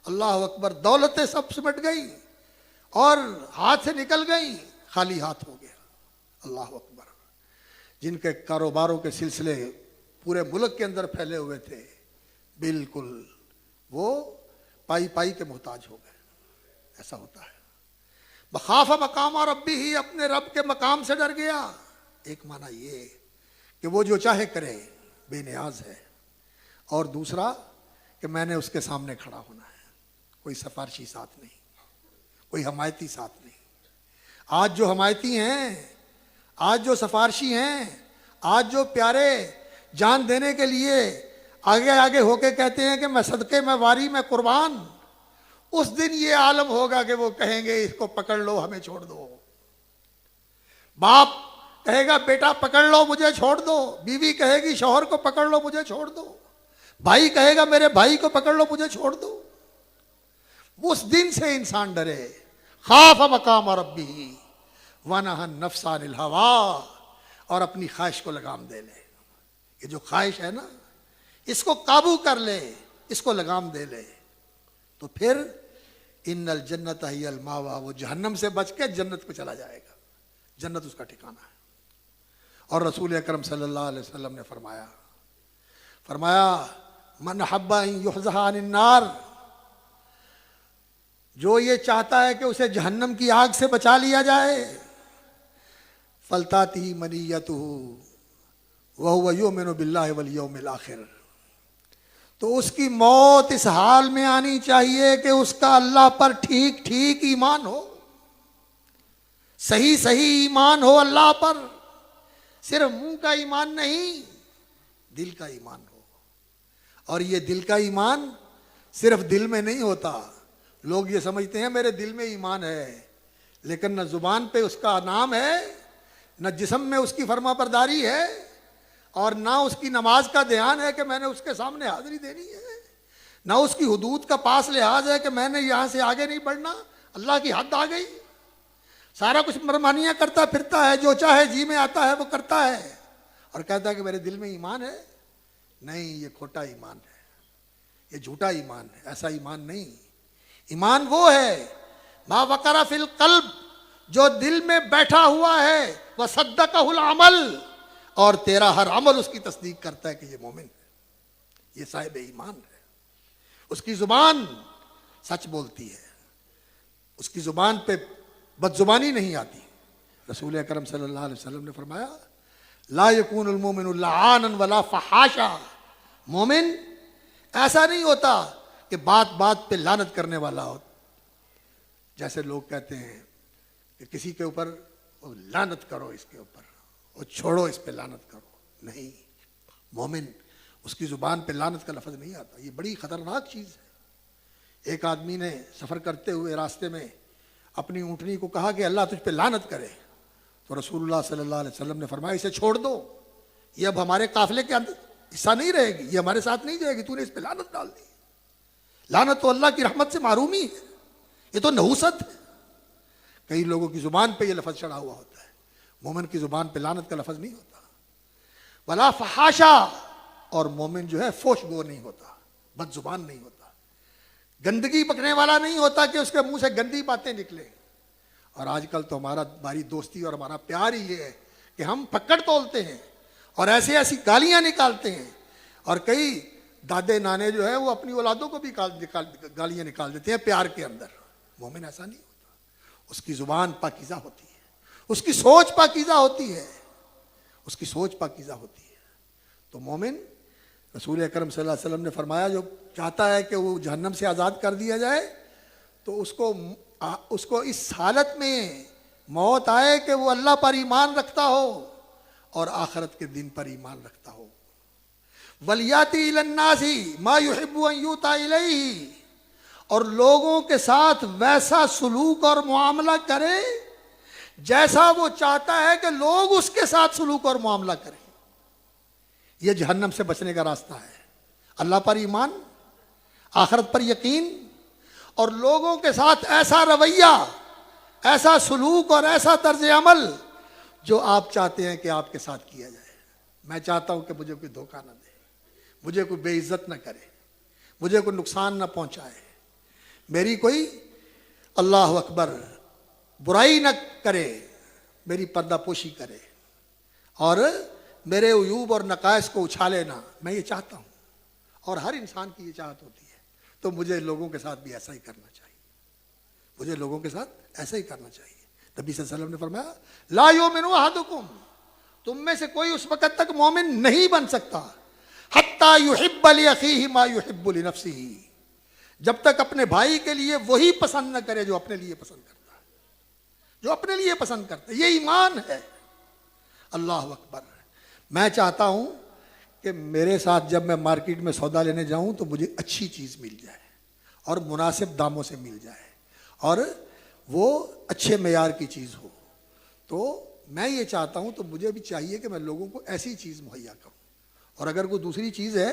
اللہ اکبر, دولتیں سب سمٹ گئی اور ہاتھ سے نکل گئی, خالی ہاتھ ہو گیا. اللہ اکبر. جن کے کاروباروں کے سلسلے پورے ملک کے اندر پھیلے ہوئے تھے, بالکل وہ پائی پائی کے محتاج ہو گئے. ایسا ہوتا ہے. بخاف مقام ربی ہی, اپنے رب کے مقام سے ڈر گیا. ایک معنی یہ کہ وہ جو چاہے کرے, بے نیاز ہے, اور دوسرا کہ میں نے اس کے سامنے کھڑا ہونا ہے, کوئی سفارشی ساتھ نہیں, کوئی حمایتی ساتھ نہیں. آج جو حمایتی ہیں, آج جو سفارشی ہیں, آج جو پیارے جان دینے کے لیے آگے آگے ہو کے کہتے ہیں کہ میں صدقے میں واری میں قربان, اس دن یہ عالم ہوگا کہ وہ کہیں گے اس کو پکڑ لو, ہمیں چھوڑ دو. باپ کہے گا بیٹا پکڑ لو مجھے چھوڑ دو، بیوی کہے گی شوہر کو پکڑ لو مجھے چھوڑ دو، بھائی کہے گا میرے بھائی کو پکڑ لو مجھے چھوڑ دو۔ اس دن سے انسان ڈرے، خاف مقام ربہ ونہى النفس عن الہویٰ، اور اپنی خواہش کو لگام دے لے۔ یہ جو خواہش ہے نا، اس کو قابو کر لے، اس کو لگام دے لے، تو پھر ان الجنت ہی الماویٰ، وہ جہنم سے بچ کے جنت پہ چلا جائے گا، جنت اس کا ٹھکانہ ہے۔ اور رسول اکرم صلی اللہ علیہ وسلم نے فرمایا من احب ان یحزح عن النار، جو یہ چاہتا ہے کہ اسے جہنم کی آگ سے بچا لیا جائے، فلتاتی منیتہ وہو یؤمن باللہ والیوم الآخر، تو اس کی موت اس حال میں آنی چاہیے کہ اس کا اللہ پر ٹھیک ٹھیک ایمان ہو، صحیح صحیح ایمان ہو اللہ پر، صرف منہ کا ایمان نہیں، دل کا ایمان ہو۔ اور یہ دل کا ایمان صرف دل میں نہیں ہوتا۔ لوگ یہ سمجھتے ہیں میرے دل میں ایمان ہے، لیکن نہ زبان پہ اس کا نام ہے، نہ جسم میں اس کی فرما برداری ہے، اور نہ اس کی نماز کا دھیان ہے کہ میں نے اس کے سامنے حاضری دینی ہے، نہ اس کی حدود کا پاس لحاظ ہے کہ میں نے یہاں سے آگے نہیں بڑھنا، اللہ کی حد آ گئی۔ سارا کچھ مرمانیاں کرتا پھرتا ہے، جو چاہے جی میں آتا ہے وہ کرتا ہے، اور کہتا ہے کہ میرے دل میں ایمان ہے۔ نہیں، یہ کھوٹا ایمان ہے، یہ جھوٹا ایمان ہے، ایسا ایمان نہیں۔ ایمان وہ ہے ما وقر فی القلب، جو دل میں بیٹھا ہوا ہے، وصدقہ العمل، اور تیرا ہر عمل اس کی تصدیق کرتا ہے کہ یہ مومن ہے، یہ صاحب ایمان ہے۔ اس کی زبان سچ بولتی ہے، اس کی زبان پہ بد زبانی نہیں آتی۔ رسول اکرم صلی اللہ علیہ وسلم نے فرمایا لا یکون المومن لعانا ولا فحاشا، مومن ایسا نہیں ہوتا کہ بات بات پہ لعنت کرنے والا ہو، جیسے لوگ کہتے ہیں کہ کسی کے اوپر لعنت کرو، اس کے اوپر وہ چھوڑو، اس پہ لعنت کرو۔ نہیں، مومن اس کی زبان پہ لعنت کا لفظ نہیں آتا، یہ بڑی خطرناک چیز ہے۔ ایک آدمی نے سفر کرتے ہوئے راستے میں اپنی اونٹنی کو کہا کہ اللہ تجھ پہ لعنت کرے، تو رسول اللہ صلی اللہ علیہ وسلم نے فرمایا اسے چھوڑ دو، یہ اب ہمارے قافلے کے اندر حصہ نہیں رہے گی، یہ ہمارے ساتھ نہیں جائے گی، تو نے اس پہ لعنت ڈال دی۔ لعنت تو اللہ کی رحمت سے محرومی ہے، یہ تو نحوست ہے۔ کئی لوگوں کی زبان پہ یہ لفظ چڑھا ہوا ہوتا ہے، مومن کی زبان پہ لعنت کا لفظ نہیں ہوتا۔ ولا فحاشا، اور مومن جو ہے فوش گو نہیں ہوتا، بد زبان نہیں ہوتا، گندگی بکنے والا نہیں ہوتا کہ اس کے منہ سے گندی باتیں نکلیں۔ اور آج کل تو ہماری دوستی اور ہمارا پیار ہی یہ ہے کہ ہم پکڑ تولتے ہیں اور ایسی ایسی گالیاں نکالتے ہیں، اور کئی دادے نانے جو ہیں وہ اپنی اولادوں کو بھی گالیاں نکال دیتے ہیں پیار کے اندر۔ مومن ایسا نہیں ہوتا، اس کی زبان پاکیزہ ہوتی ہے، اس کی سوچ پاکیزہ ہوتی ہے، اس کی سوچ پاکیزہ ہوتی ہے۔ تو مومن، رسول اکرم صلی اللہ علیہ وسلم نے فرمایا جو چاہتا ہے کہ وہ جہنم سے آزاد کر دیا جائے، تو اس کو اس حالت میں موت آئے کہ وہ اللہ پر ایمان رکھتا ہو اور آخرت کے دن پر ایمان رکھتا ہو۔ وَلْيَأْتِ إِلَى النَّاسِ مَا يُحِبُّ أَن يُؤْتَى إِلَيْهِ، اور لوگوں کے ساتھ ویسا سلوک اور معاملہ کرے جیسا وہ چاہتا ہے کہ لوگ اس کے ساتھ سلوک اور معاملہ کریں۔ یہ جہنم سے بچنے کا راستہ ہے، اللہ پر ایمان، آخرت پر یقین، اور لوگوں کے ساتھ ایسا رویہ، ایسا سلوک اور ایسا طرز عمل جو آپ چاہتے ہیں کہ آپ کے ساتھ کیا جائے۔ میں چاہتا ہوں کہ مجھے کوئی دھوکہ نہ دے، مجھے کوئی بے عزت نہ کرے، مجھے کوئی نقصان نہ پہنچائے، میری کوئی اللہ اکبر برائی نہ کرے، میری پردہ پوشی کرے، اور میرے عیوب اور نقائص کو اچھالے نہ۔ میں یہ چاہتا ہوں، اور ہر انسان کی یہ چاہت ہوتی ہے۔ تو مجھے لوگوں کے ساتھ بھی ایسا ہی کرنا چاہیے، مجھے لوگوں کے ساتھ ایسا ہی کرنا چاہیے۔ نبی صلی اللہ علیہ وسلم نے فرمایا لا یؤمن احدکم، تم میں سے کوئی اس وقت تک مومن نہیں بن سکتا حتی یحب لاخیہ ما یحب لنفسہ، جب تک اپنے بھائی کے لیے وہی پسند نہ کرے جو اپنے لیے پسند کرتا ہے، جو اپنے لیے پسند کرتا ہے۔ یہ ایمان ہے۔ اللہ اکبر۔ میں چاہتا ہوں کہ میرے ساتھ جب میں مارکیٹ میں سودا لینے جاؤں تو مجھے اچھی چیز مل جائے اور مناسب داموں سے مل جائے، اور وہ اچھے معیار کی چیز ہو۔ تو میں یہ چاہتا ہوں تو مجھے بھی چاہیے کہ میں لوگوں کو ایسی چیز مہیا کروں، اور اگر کوئی دوسری چیز ہے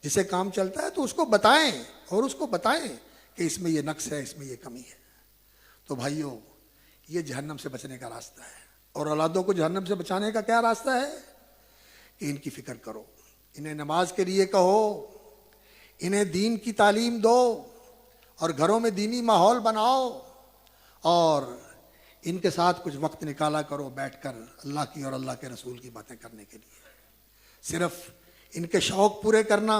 جسے کام چلتا ہے تو اس کو بتائیں، اور اس کو بتائیں کہ اس میں یہ نقص ہے، اس میں یہ کمی ہے۔ تو بھائیوں، یہ جہنم سے بچنے کا راستہ ہے، اور اولادوں کو جہنم سے بچانے کا کیا راستہ ہے کہ ان کی فکر کرو، انہیں نماز کے لیے کہو، انہیں دین کی تعلیم دو، اور گھروں میں دینی ماحول بناؤ، اور ان کے ساتھ کچھ وقت نکالا کرو بیٹھ کر اللہ کی اور اللہ کے رسول کی باتیں کرنے کے لیے۔ صرف ان کے شوق پورے کرنا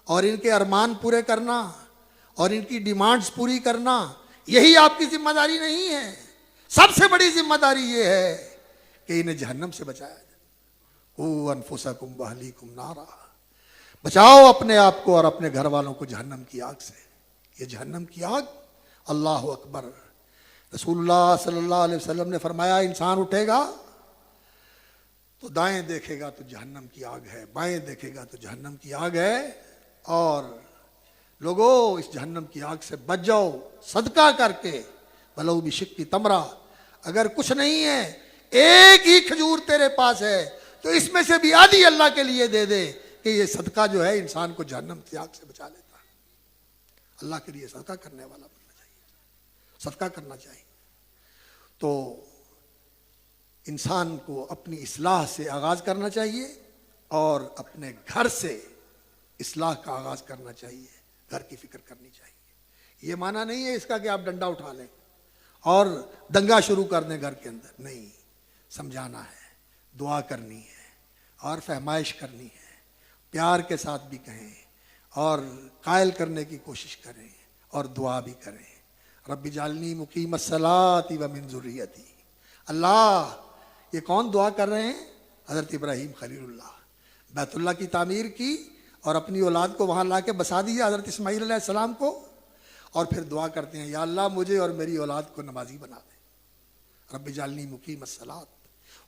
اور ان کے ارمان پورے کرنا اور ان کی ڈیمانڈز پوری کرنا یہی آپ کی ذمہ داری نہیں ہے۔ سب سے بڑی ذمہ داری یہ ہے کہ انہیں جہنم سے بچایا جائے۔ قُوا أَنفُسَكُمْ وَأَهْلِيكُمْ نَارًا، بچاؤ اپنے آپ کو اور اپنے گھر والوں کو جہنم کی آگ سے۔ یہ جہنم کی آگ، اللہ اکبر، رسول اللہ صلی اللہ علیہ وسلم نے فرمایا انسان اٹھے گا تو دائیں دیکھے گا تو جہنم کی آگ ہے، بائیں دیکھے گا تو جہنم کی آگ ہے، اور لوگوں اس جہنم کی آگ سے بچ جاؤ صدقہ کر کے، بلو بشق تمرہ، اگر کچھ نہیں ہے ایک ہی کھجور تیرے پاس ہے تو اس میں سے بھی آدھی اللہ کے لیے دے دے، کہ یہ صدقہ جو ہے انسان کو جہنم کی آگ سے بچا لیتا ہے۔ اللہ کے لیے صدقہ کرنے والا بننا چاہیے، صدقہ کرنا چاہیے۔ تو انسان کو اپنی اصلاح سے آغاز کرنا چاہیے، اور اپنے گھر سے اصلاح کا آغاز کرنا چاہیے، گھر کی فکر کرنی چاہیے۔ یہ معنی نہیں ہے اس کا کہ آپ ڈنڈا اٹھا لیں اور دنگا شروع کر دیں گھر کے اندر، نہیں، سمجھانا ہے، دعا کرنی ہے، اور فہمائش کرنی ہے، پیار کے ساتھ بھی کہیں، اور قائل کرنے کی کوشش کریں، اور دعا بھی کریں۔ رب اجعلنی مقیم الصلاۃ ومن ذریتی۔ اللہ، یہ کون دعا کر رہے ہیں؟ حضرت ابراہیم خلیل اللہ، بیت اللہ کی تعمیر کی اور اپنی اولاد کو وہاں لا کے بسا دیا، حضرت اسماعیل علیہ السلام کو، اور پھر دعا کرتے ہیں یا اللہ مجھے اور میری اولاد کو نمازی بنا دے۔ رب اجعلنی مقیم الصلاۃ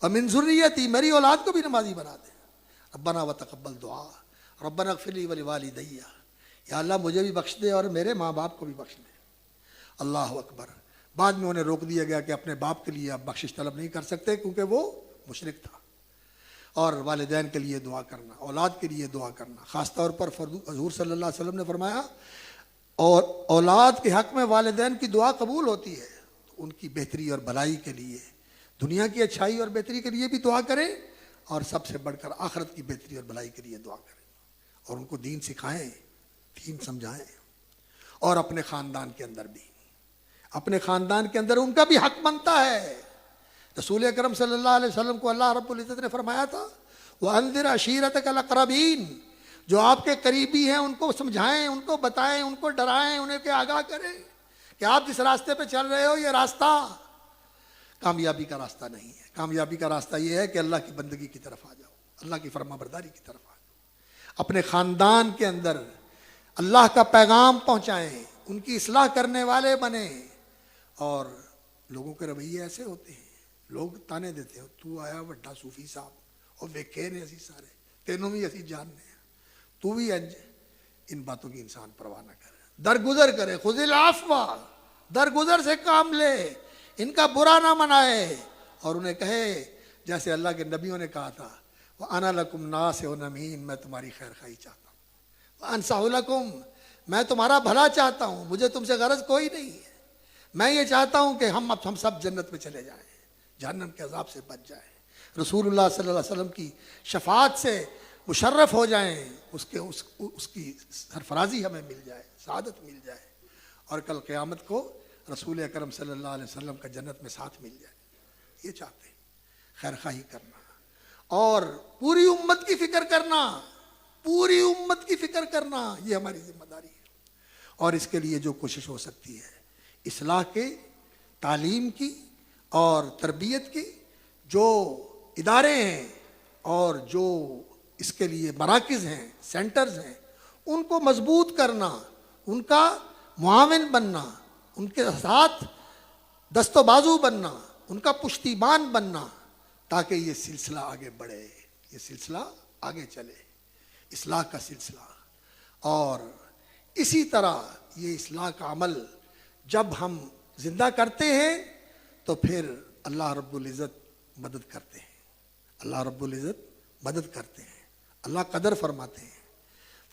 ومن ذریتی، میری اولاد کو بھی نمازی بنا دے۔ ربنا وتقبل دعا، ربنا اغفر لی ولوالدی، یا اللہ مجھے بھی بخش دے اور میرے ماں باپ کو بھی بخش دے۔ اللہ اکبر۔ بعد میں انہیں روک دیا گیا کہ اپنے باپ کے لیے آپ بخشش طلب نہیں کر سکتے کیونکہ وہ مشرک تھا، اور والدین کے لیے دعا کرنا، اولاد کے لیے دعا کرنا، خاص طور پر حضور صلی اللہ علیہ وسلم نے فرمایا اور اولاد کے حق میں والدین کی دعا قبول ہوتی ہے، تو ان کی بہتری اور بھلائی کے لیے، دنیا کی اچھائی اور بہتری کے لیے بھی دعا کریں، اور سب سے بڑھ کر آخرت کی بہتری اور بھلائی کے لیے دعا کریں، اور ان کو دین سکھائیں، دین سمجھائیں، اور اپنے خاندان کے اندر بھی، اپنے خاندان کے اندر ان کا بھی حق بنتا ہے۔ رسول اکرم صلی اللہ علیہ وسلم کو اللہ رب العزت نے فرمایا تھا وَأَنذِرْ عَشِيرَتَكَ الْأَقْرَبِينَ، جو آپ کے قریبی ہیں ان کو سمجھائیں، ان کو بتائیں، ان کو ڈرائیں، انہیں کہ آگاہ کریں کہ آپ جس راستے پہ چل رہے ہو یہ راستہ کامیابی کا راستہ نہیں ہے۔ کامیابی کا راستہ یہ ہے کہ اللہ کی بندگی کی طرف آ جاؤ، اللہ کی فرما برداری کی طرف آ جاؤ، اپنے خاندان کے اندر اللہ کا پیغام پہنچائیں، ان کی اصلاح کرنے والے بنیں۔ اور لوگوں کے رویے ایسے ہوتے ہیں، لوگ تانے دیتے ہیں، تو آیا وڈا صوفی صاحب اور ویکھے نے اسی سارے تینوں بھی اسی جاننے ہیں، تو بھی انج۔ ان باتوں کی انسان پرواہ نہ کرے، درگزر کرے، خذ العفو، درگزر سے کام لے، ان کا برا نہ منائے، اور انہیں کہے جیسے اللہ کے نبیوں نے کہا تھا وَأَنَا لَكُمْ نَاصِحٌ أَمِينٌ، میں تمہاری خیر خواہی چاہتا ہوں، وَأَنصَحُ لَكُمْ، میں تمہارا بھلا چاہتا ہوں، مجھے تم سے غرض کوئی نہیں ہے، میں یہ چاہتا ہوں کہ ہم سب جنت میں چلے جائیں، جہنم کے عذاب سے بچ جائیں، رسول اللہ صلی اللہ علیہ وسلم کی شفاعت سے مشرف ہو جائیں، اس کی سرفرازی ہمیں مل جائے، سعادت مل جائے، اور کل قیامت کو رسول اکرم صلی اللہ علیہ وسلم کا جنت میں ساتھ مل جائے۔ یہ چاہتے ہیں، خیر خواہی کرنا اور پوری امت کی فکر کرنا، پوری امت کی فکر کرنا، یہ ہماری ذمہ داری ہے، اور اس کے لیے جو کوشش ہو سکتی ہے اصلاح کے، تعلیم کی اور تربیت کی، جو ادارے ہیں اور جو اس کے لیے مراکز ہیں، سینٹرز ہیں، ان کو مضبوط کرنا، ان کا معاون بننا، ان کے ساتھ دست و بازو بننا، ان کا پشتیبان بننا، تاکہ یہ سلسلہ آگے بڑھے، یہ سلسلہ آگے چلے، اصلاح کا سلسلہ۔ اور اسی طرح یہ اصلاح کا عمل جب ہم زندہ کرتے ہیں تو پھر اللہ رب العزت مدد کرتے ہیں، اللہ رب العزت مدد کرتے ہیں، اللہ قدر فرماتے ہیں۔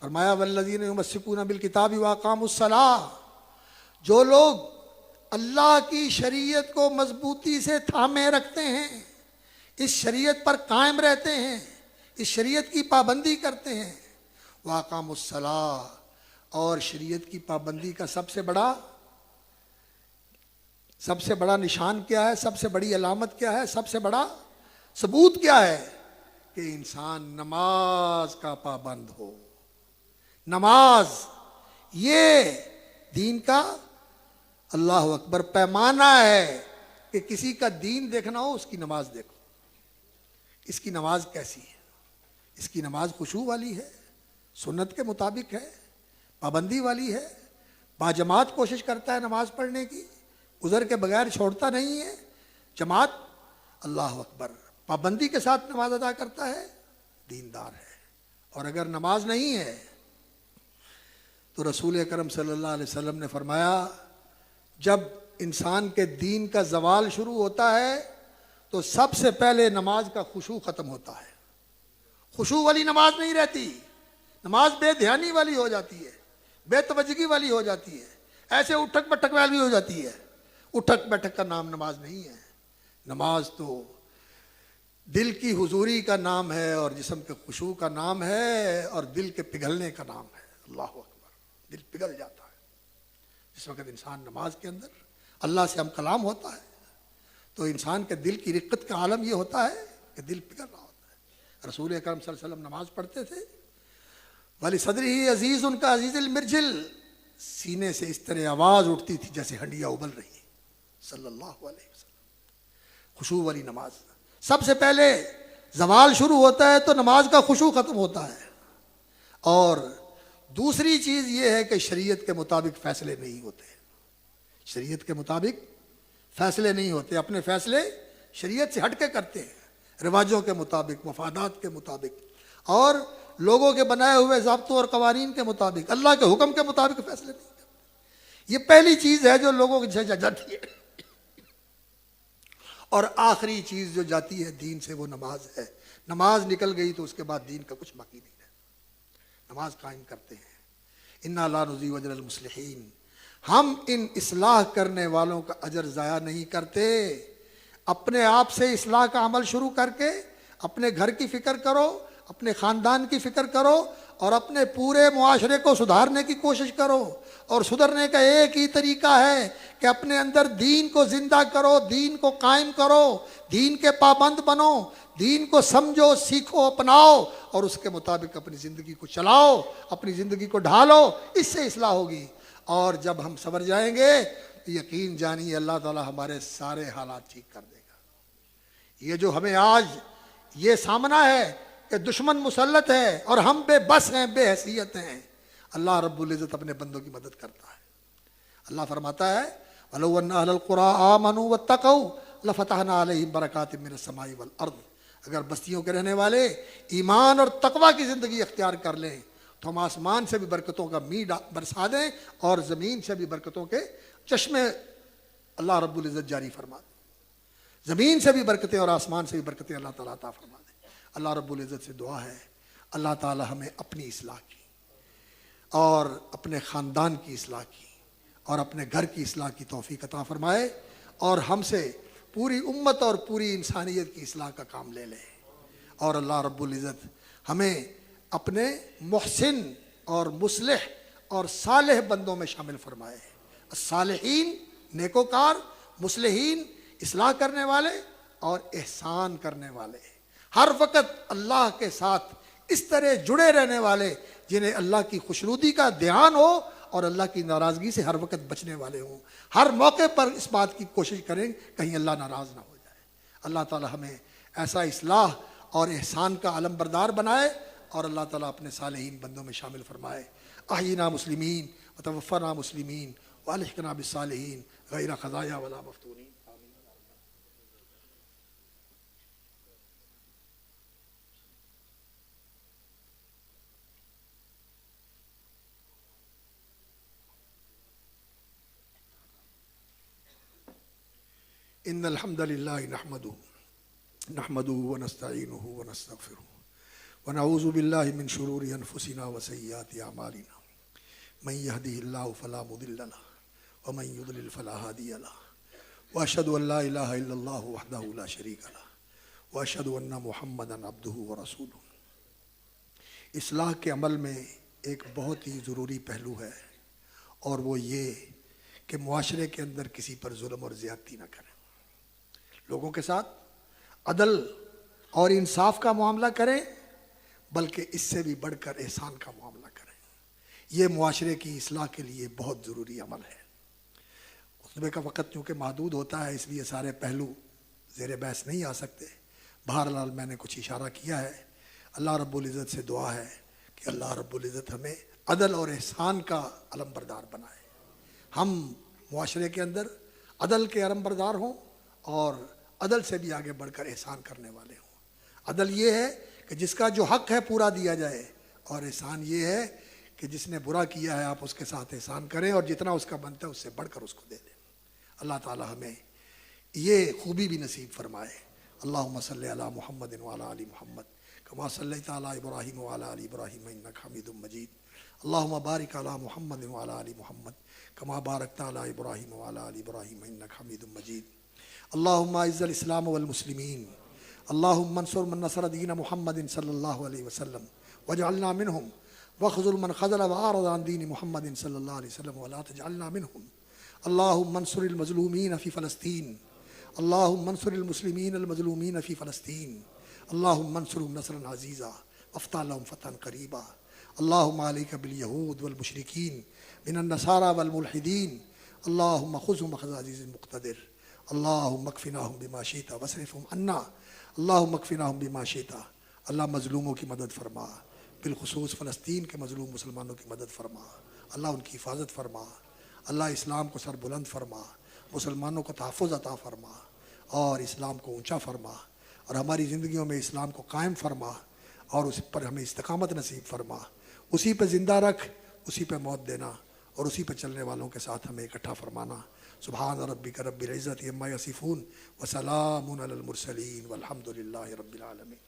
فرمایا والذین یمسکون بالکتاب واقاموا الصلاۃ، جو لوگ اللہ کی شریعت کو مضبوطی سے تھامے رکھتے ہیں، اس شریعت پر قائم رہتے ہیں، اس شریعت کی پابندی کرتے ہیں، واقاموا الصلاۃ، اور شریعت کی پابندی کا سب سے بڑا نشان کیا ہے، سب سے بڑی علامت کیا ہے، سب سے بڑا ثبوت کیا ہے؟ کہ انسان نماز کا پابند ہو۔ نماز یہ دین کا اللہ اکبر پیمانہ ہے کہ کسی کا دین دیکھنا ہو اس کی نماز دیکھو، اس کی نماز کیسی ہے، اس کی نماز خشوع والی ہے، سنت کے مطابق ہے، پابندی والی ہے، باجماعت کوشش کرتا ہے نماز پڑھنے کی، گزر کے بغیر چھوڑتا نہیں ہے، جماعت، اللہ اکبر، پابندی کے ساتھ نماز ادا کرتا ہے، دیندار ہے۔ اور اگر نماز نہیں ہے تو رسول اکرم صلی اللہ علیہ وسلم نے فرمایا جب انسان کے دین کا زوال شروع ہوتا ہے تو سب سے پہلے نماز کا خشوع ختم ہوتا ہے، خشوع والی نماز نہیں رہتی، نماز بے دھیانی والی ہو جاتی ہے، بے توجہی والی ہو جاتی ہے، ایسے اٹھک بٹھک والی ہو جاتی ہے۔ اٹھک بیٹھک کا نام نماز نہیں ہے، نماز تو دل کی حضوری کا نام ہے اور جسم کے خشوع کا نام ہے اور دل کے پگھلنے کا نام ہے۔ اللہ اکبر، دل پگھل جاتا ہے جس وقت انسان نماز کے اندر اللہ سے ہم کلام ہوتا ہے تو انسان کے دل کی رقت کا عالم یہ ہوتا ہے کہ دل پگھل رہا ہوتا ہے۔ رسول اکرم صلی اللہ علیہ وسلم نماز پڑھتے تھے، ولی صدری عزیز، ان کا عزیز المرجل، سینے سے اس طرح آواز اٹھتی تھی جیسے ہنڈیا ابل رہی ہے، صلی اللہ علیہ وسلم۔ خشوع والی نماز، سب سے پہلے زوال شروع ہوتا ہے تو نماز کا خشوع ختم ہوتا ہے۔ اور دوسری چیز یہ ہے کہ شریعت کے مطابق فیصلے نہیں ہوتے، شریعت کے مطابق فیصلے نہیں ہوتے، اپنے فیصلے شریعت سے ہٹ کے کرتے ہیں، رواجوں کے مطابق، مفادات کے مطابق اور لوگوں کے بنائے ہوئے ضابطوں اور قوانین کے مطابق، اللہ کے حکم کے مطابق فیصلے نہیں کرتے۔ یہ پہلی چیز ہے جو لوگوں کی جاتی ہے، اور آخری چیز جو جاتی ہے دین سے وہ نماز ہے۔ نماز نکل گئی تو اس کے بعد دین کا کچھ باقی نہیں رہتا۔ نماز قائم کرتے ہیں، انا لا نضیع اجر المصلحین، ہم ان اصلاح کرنے والوں کا اجر ضائع نہیں کرتے۔ اپنے آپ سے اصلاح کا عمل شروع کر کے اپنے گھر کی فکر کرو، اپنے خاندان کی فکر کرو اور اپنے پورے معاشرے کو سدھارنے کی کوشش کرو۔ اور سدھرنے کا ایک ہی طریقہ ہے کہ اپنے اندر دین کو زندہ کرو، دین کو قائم کرو، دین کے پابند بنو، دین کو سمجھو، سیکھو، اپناؤ اور اس کے مطابق اپنی زندگی کو چلاؤ، اپنی زندگی کو ڈھالو، اس سے اصلاح ہوگی۔ اور جب ہم سنور جائیں گے تو یقین جانیے اللہ تعالی ہمارے سارے حالات ٹھیک کر دے گا۔ یہ جو ہمیں آج یہ سامنا ہے کہ دشمن مسلط ہے اور ہم بے بس ہیں، بے حیثیت ہیں، اللہ رب العزت اپنے بندوں کی مدد کرتا ہے۔ اللہ فرماتا ہے وَلَوْ أَنَّ أَهْلَ الْقُرَىٰ آمَنُوا وَاتَّقَوْا لَفَتَحْنَا عَلَيْهِمْ بَرَكَاتٍ مِّنَ السَّمَاءِ وَالْأَرْضِ، اگر بستیوں کے رہنے والے ایمان اور تقوی کی زندگی اختیار کر لیں تو ہم آسمان سے بھی برکتوں کا میڈ برسا دیں اور زمین سے بھی برکتوں کے چشمے اللہ رب العزت جاری فرما دیں۔ زمین سے بھی برکتیں اور آسمان سے بھی برکتیں اللہ تعالیٰ عطا فرما دیں۔ اللہ رب العزت سے دعا ہے اللہ تعالیٰ ہمیں اپنی اصلاح کی اور اپنے خاندان کی اصلاح کی اور اپنے گھر کی اصلاح کی توفیق عطا فرمائے اور ہم سے پوری امت اور پوری انسانیت کی اصلاح کا کام لے لے۔ اور اللہ رب العزت ہمیں اپنے محسن اور مصلح اور صالح بندوں میں شامل فرمائے۔ الصالحین، نیکوکار، مصلحین، اصلاح کرنے والے اور احسان کرنے والے، ہر وقت اللہ کے ساتھ اس طرح جڑے رہنے والے جنہیں اللہ کی خوشنودی کا دھیان ہو اور اللہ کی ناراضگی سے ہر وقت بچنے والے ہوں۔ ہر موقع پر اس بات کی کوشش کریں کہیں اللہ ناراض نہ ہو جائے۔ اللہ تعالی ہمیں ایسا اصلاح اور احسان کا علم بردار بنائے اور اللہ تعالیٰ اپنے صالحین بندوں میں شامل فرمائے۔ احینا مسلمین وتوفنا مسلمین والحقنا بالصالحین غیر خزایا ولا مفتونین۔ ان الحمد للہ نحمدہ نحمده ونستعینه ونستغفره ونعوذ باللہ من شرور انفسنا وسیئات اعمالنا من يهده الله فلا مضل له ومن يضلل فلا هادي له واشهد ان لا الہ الا اللہ وحدہ لا شریک له واشهد ان محمدا عبدہ ورسولہ۔ اصلاح کے عمل میں ایک بہت ہی ضروری پہلو ہے، اور وہ یہ کہ معاشرے کے اندر کسی پر ظلم اور زیادتی نہ کریں، لوگوں کے ساتھ عدل اور انصاف کا معاملہ کریں، بلکہ اس سے بھی بڑھ کر احسان کا معاملہ کریں۔ یہ معاشرے کی اصلاح کے لیے بہت ضروری عمل ہے۔ خطبے کا وقت چونکہ محدود ہوتا ہے، اس لیے سارے پہلو زیر بحث نہیں آ سکتے، بہرحال میں نے کچھ اشارہ کیا ہے۔ اللہ رب العزت سے دعا ہے کہ اللہ رب العزت ہمیں عدل اور احسان کا علم بردار بنائے، ہم معاشرے کے اندر عدل کے علم بردار ہوں اور عدل سے بھی آگے بڑھ کر احسان کرنے والے ہوں۔ عدل یہ ہے کہ جس کا جو حق ہے پورا دیا جائے، اور احسان یہ ہے کہ جس نے برا کیا ہے آپ اس کے ساتھ احسان کریں اور جتنا اس کا بنتا ہے اس سے بڑھ کر اس کو دے دیں۔ اللہ تعالی ہمیں یہ خوبی بھی نصیب فرمائے۔ اللہم صلی علی محمد وعلی آل محمد کما صلیت علی ابراہیم وعلی آل ابراہیم انک حمید مجید۔ اللہم بارک علی محمد وعلی آل محمد کما بارکت علی ابراہیم وعلی آل ابراہیم انک حمید مجید۔ اللہم اعز الاسلام والمسلمین، اللہم انصر من نصر دین محمد صلی اللہ علیہ وسلم واجعلنا منہم، واخذل من خذل وعارض عن دین محمد صلی اللہ علیہ وسلم ولا تجعلنا منہم۔ اللہم انصر المظلومین فی فلسطین، اللہم انصر المسلمین المظلومین فی فلسطین، اللہم انصرهم نصرا عزیزا وافتح لهم فتحا قریبا۔ اللہم علیک بالیہود والمشرکین من النصارى والملحدین، اللہم خذهم اخذ عزیز مقتدر، اللہم اکفناہم بما شئت واصرفہم عنا، اللہم اکفناہم بما شئت۔ اللہ مظلوموں کی مدد فرما، بالخصوص فلسطین کے مظلوم مسلمانوں کی مدد فرما، اللہ ان کی حفاظت فرما، اللہ اسلام کو سر بلند فرما، مسلمانوں کو تحفظ عطا فرما اور اسلام کو اونچا فرما، اور ہماری زندگیوں میں اسلام کو قائم فرما اور اس پر ہمیں استقامت نصیب فرما، اسی پہ زندہ رکھ، اسی پہ موت دینا اور اسی پہ چلنے والوں کے ساتھ ہمیں اکٹھا فرمانا۔ سبحان ربک رب العزت عما یصفون وسلام علی المرسلین والحمد للہ رب العالمین۔